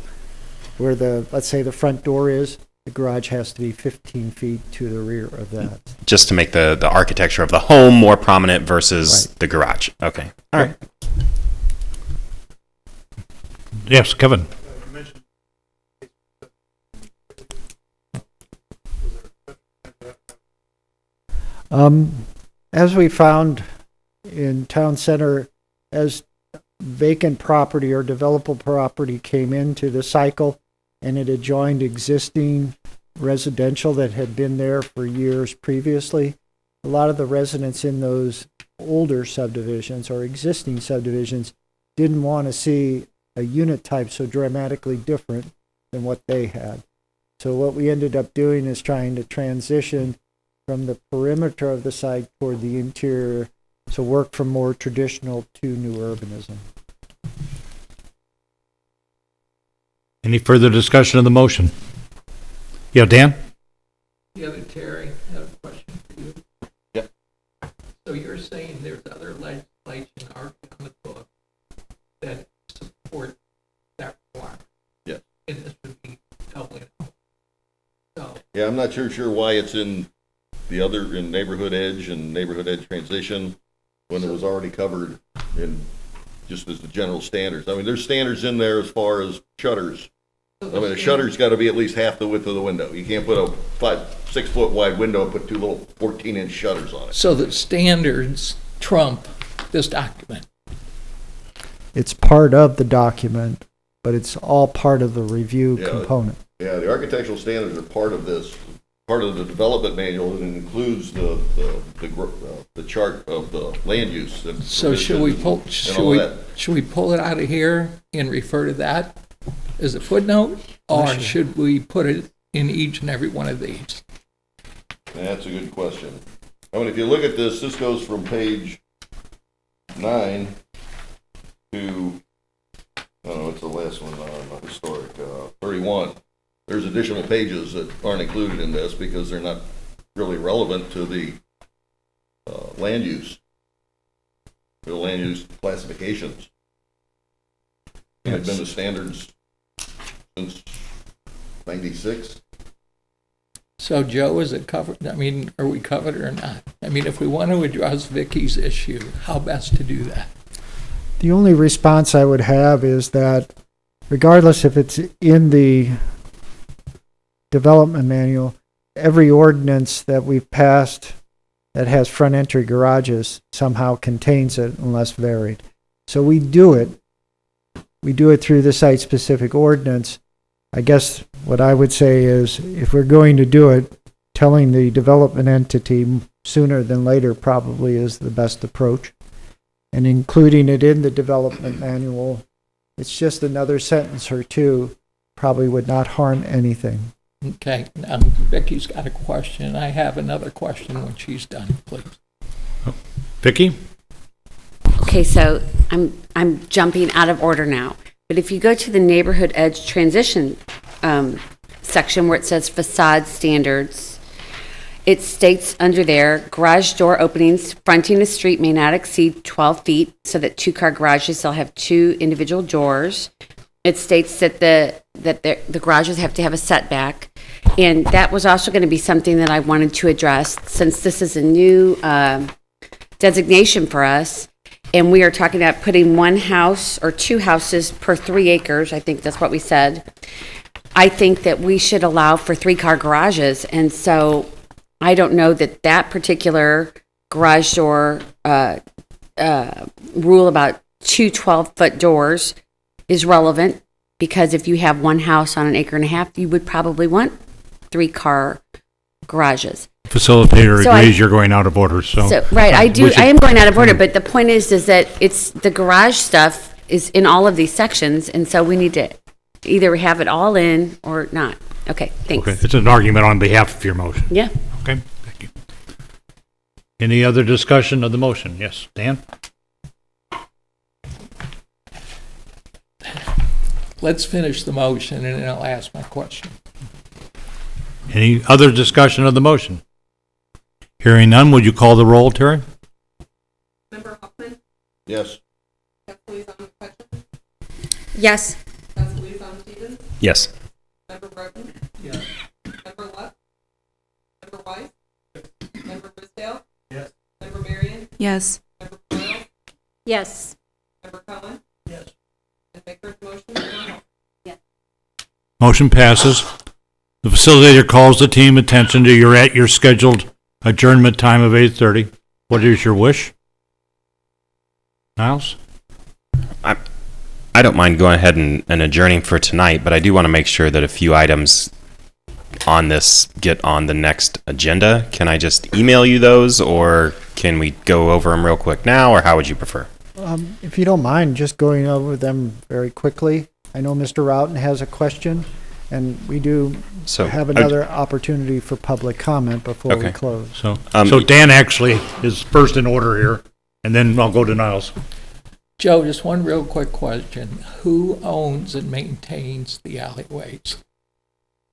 where let's say the front door is, the garage has to be 15 feet to the rear of that. just to make the architecture of the home more prominent versus the garage? Okay. All right. Yes, Kevin. You mentioned As we found in town center, as vacant property or developable property came into the cycle and it adjoined existing residential that had been there for years previously, a lot of the residents in those older subdivisions or existing subdivisions didn't want to see a unit type so dramatically different than what they had. So what we ended up doing is trying to transition from the perimeter of the site toward the interior, so work from more traditional to new urbanism. Any further discussion of the motion? Yeah, Dan? The other Terry, I have a question for you. Yep. So you're saying there's other legislation already on the book that support that requirement? Yes. And this would be doubling it. So, Yeah, I'm not sure why it's in the other, in neighborhood edge and neighborhood edge transition, when it was already covered in, just as the general standards. I mean, there's standards in there as far as shutters. I mean, a shutter's gotta be at least half the width of the window. You can't put a 6 foot wide window and put two little 14-inch shutters on it. so the standards trump this document. It's part of the document, but it's all part of the review Yeah. component. Yeah, the architectural standards are part of this, part of the development manual, and it includes the chart of the land use. And So should we pull, and should all we, that. should we pull it out of here and refer to that as a footnote? Or should we put it in each and every one of these? That's a good question. I mean, if you look at this goes from page 9 to, I don't know, it's the last one on historic, 31. There's additional pages that aren't included in this because they're not really relevant to the land use, the land use classifications. They've been the standards since 96. So Joe, is it covered? I mean, are we covered or not? I mean, if we want to address Vicky's issue, how best to do that? The only response I would have is that regardless if it's in the development manual, every ordinance that we've passed that has front entry garages somehow contains it unless varied. So we do it. We do it through the site-specific ordinance. I guess what I would say is if we're going to do it, telling the development entity sooner than later probably is the best approach. And including it in the development manual, it's just another sentence or two, probably would not harm anything. Okay, now Vicky's got a question. I have another question when she's done, please. Vicky? Okay, so I'm jumping out of order now. But if you go to the neighborhood edge transition section where it says facade standards, it states under there, garage door openings fronting the street may not exceed 12 feet, so that two-car garages will have two individual doors. It states that the garages have to have a setback, and that was also going to be something that I wanted to address since this is a new designation for us, and we are talking about putting one house or two houses per 3 acres. I think that's what we said. I think that we should allow for 3-car garages, and so I don't know that that particular garage door rule about two 12-foot doors is relevant, because if you have one house on 1.5 acres, you would probably want 3-car garages. Facilitator So agrees you're going out of order, so. Right, I we should- am going out of order, but the point is that it's, the garage stuff is in all of these sections, and so we need to either have it all in or not. Okay, thanks. Okay, it's an argument on behalf of your motion. Yeah. Okay, thank you. Any other discussion of the motion? Yes, Dan? Let's finish the motion and then I'll ask my question. Any other discussion of the motion? Hearing none, would you call the roll, Terry? Member Hoffman? Yes. Kathleen McCutcheon? Yes. Kathleen Stevens? Yes. Member Burton? Yes. Member Lux? Member Weiss? Member Brisdale? Yes. Member Marion? Yes. Member Boyle? Yes. Member Cohen? Yes. And maker of the motion? Motion passes. The facilitator calls the team attention to your scheduled adjournment time of 8:30. What is your wish? Niles? I don't mind going ahead and adjourning for tonight, but I do want to make sure that a few items on this get on the next agenda. Can I just email you those, or can we go over them real quick now, or how would you prefer? If you don't mind just going over them very quickly. I know Mr. Roughton has a question, and we do So have another opportunity for public comment before we Okay. close. So Dan actually is first in order here, and then I'll go to Niles. Joe, just one real quick question. Who owns and maintains the alleyways?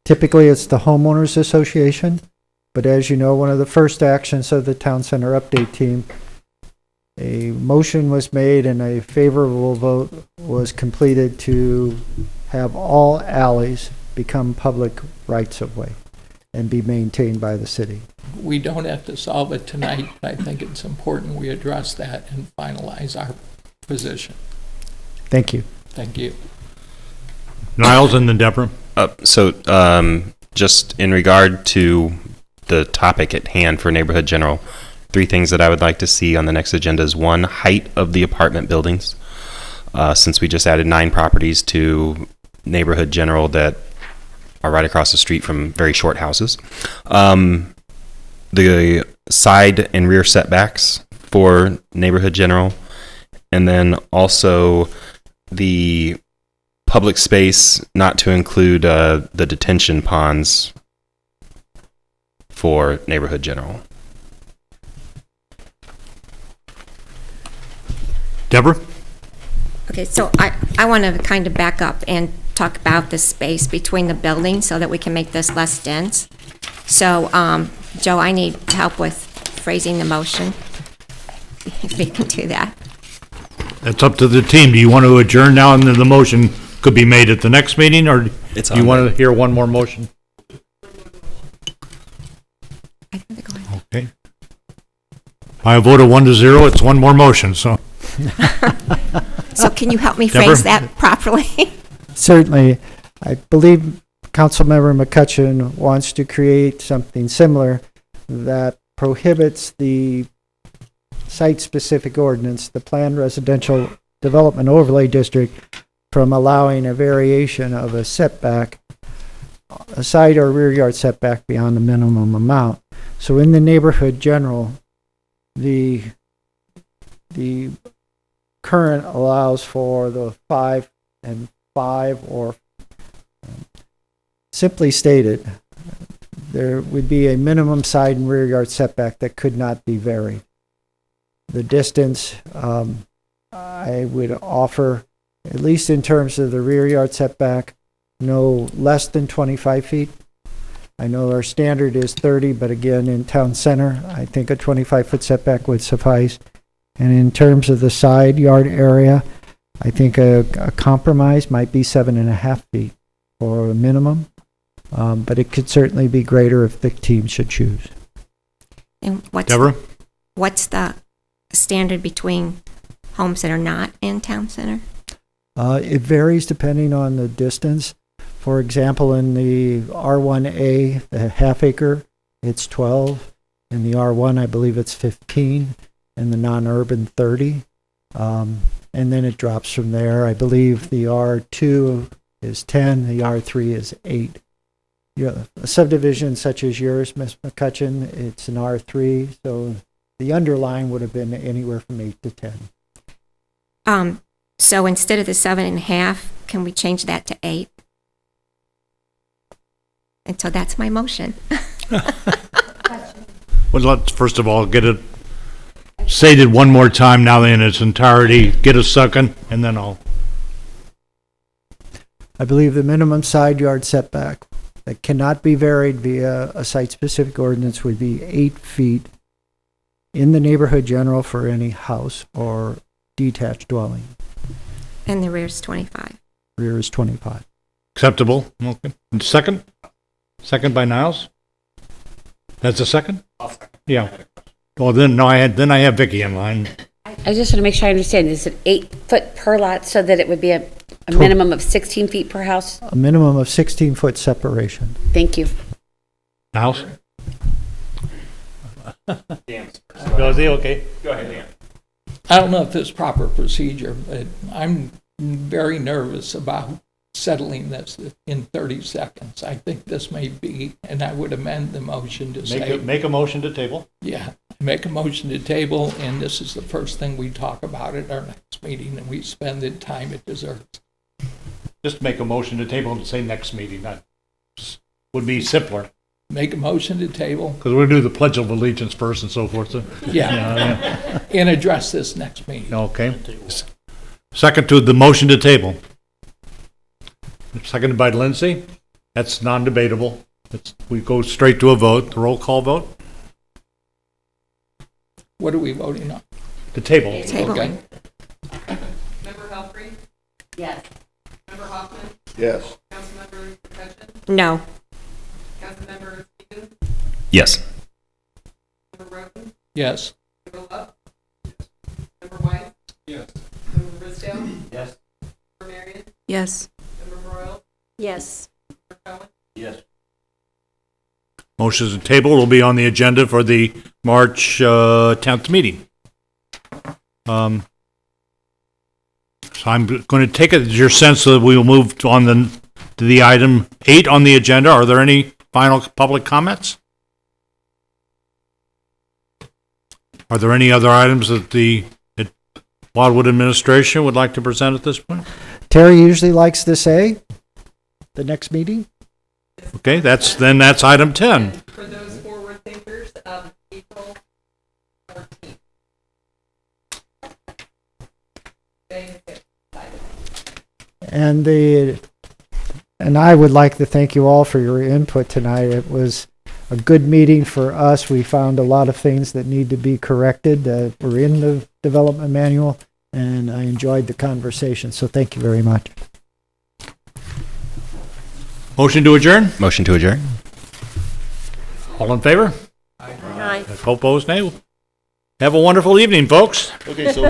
Typically, it's the homeowners association, but as you know, one of the first actions of the town center update team, a motion was made and a favorable vote was completed to have all alleys become public rights of way and be maintained by the city. We don't have to solve it tonight, but I think it's important we address that and finalize our position. Thank you. Thank you. Niles and then Deborah. Just in regard to the topic at hand for Neighborhood General, 3 things that I would like to see on the next agenda is 1, height of the apartment buildings. Since we just added 9 properties to Neighborhood General that are right across the street from very short houses. The side and rear setbacks for Neighborhood General. And then also the public space, not to include the detention ponds for Neighborhood General. Deborah? Okay, so I want to kind of back up and talk about the space between the buildings so that we can make this less dense. So, Joe, I need help with phrasing the motion, if you can do that. That's up to the team. Do you want to adjourn now and then the motion could be made at the next meeting, or do It's you on want to hear one more motion? I think they're going. Okay. By a vote of 1-0, it's one more motion, so. So can you help me Deborah? phrase that properly? Certainly, I believe Councilmember McCutcheon wants to create something similar that prohibits the site-specific ordinance, the Planned Residential Development Overlay District, from allowing a variation of a setback, a side or rear yard setback beyond the minimum amount. So in the neighborhood general, the current allows for the 5 and 5, or simply stated, there would be a minimum side and rear yard setback that could not be varied. The distance, I would offer, at least in terms of the rear yard setback, no less than 25 feet. I know our standard is 30, but again, in town center, I think a 25-foot setback would suffice. And in terms of the side yard area, I think a compromise might be 7.5 feet for a minimum, but it could certainly be greater if the team should choose. And Deborah? what's the standard between homes that are not in town center? It varies depending on the distance. For example, in the R1A, the half acre, it's 12. In the R1, I believe it's 15. In the non-urban, 30. And then it drops from there. I believe the R2 is 10, the R3 is 8. A subdivision such as yours, Ms. McCutcheon, it's an R3, so the underlying would have been anywhere from 8 to 10. So instead of the 7.5, can we change that to 8? And so that's my motion. Well, let's first of all get it stated one more time now in its entirety. Get a second, and then I'll. I believe the minimum side yard setback that cannot be varied via a site-specific ordinance would be 8 feet in the neighborhood general for any house or detached dwelling. And the rear's 25. Rear is 25. Acceptable. Okay. And second? Second by Niles? That's a second? I'll second. Yeah. Well, then I have Vicky in line. I just want to make sure I understand. Is it 8 foot per lot so that it would be a minimum of 16 feet per house? A minimum of 16-foot separation. Thank you. Niles? Dan. Okay. Go ahead, Dan. I don't know if it's proper procedure, but I'm very nervous about settling this in 30 seconds. I think this may be, and I would amend the motion to say. Make a motion to table. Yeah, make a motion to table, and this is the first thing we talk about at our next meeting, and we spend the time it deserves. Just make a motion to table and say next meeting. That would be simpler. Make a motion to table. Because we'll do the Pledge of Allegiance first and so forth. So. Yeah. And address this next meeting. Okay. Second to the motion to table. Seconded by Lindsay. That's non-debatable. We go straight to a vote, the roll call vote. What are we voting on? The table. Tabling. Okay. Member Helfrey? Yes. Member Hoffman? Yes. Councilmember McCutcheon? No. Councilmember Stevens? Yes. Member Roden? Yes. Member Love? Member White? Yes. Member Risdale? Yes. Member Marion? Yes. Member Royal? Yes. Member Cohen? Yes. Motion to table will be on the agenda for the March 10th meeting. So I'm going to take it as your sense that we will move on to the item 8 on the agenda. Are there any final public comments? Are there any other items that the Wildwood administration would like to present at this point? Terry usually likes to say, the next meeting? Okay, that's item 10. For those forward thinkers, April 14th. And I would like to thank you all for your input tonight. It was a good meeting for us. We found a lot of things that need to be corrected that were in the development manual, and I enjoyed the conversation. So thank you very much. Motion to adjourn? Motion to adjourn. All in favor? Aye. Opposed, nay? Have a wonderful evening, folks. Okay, so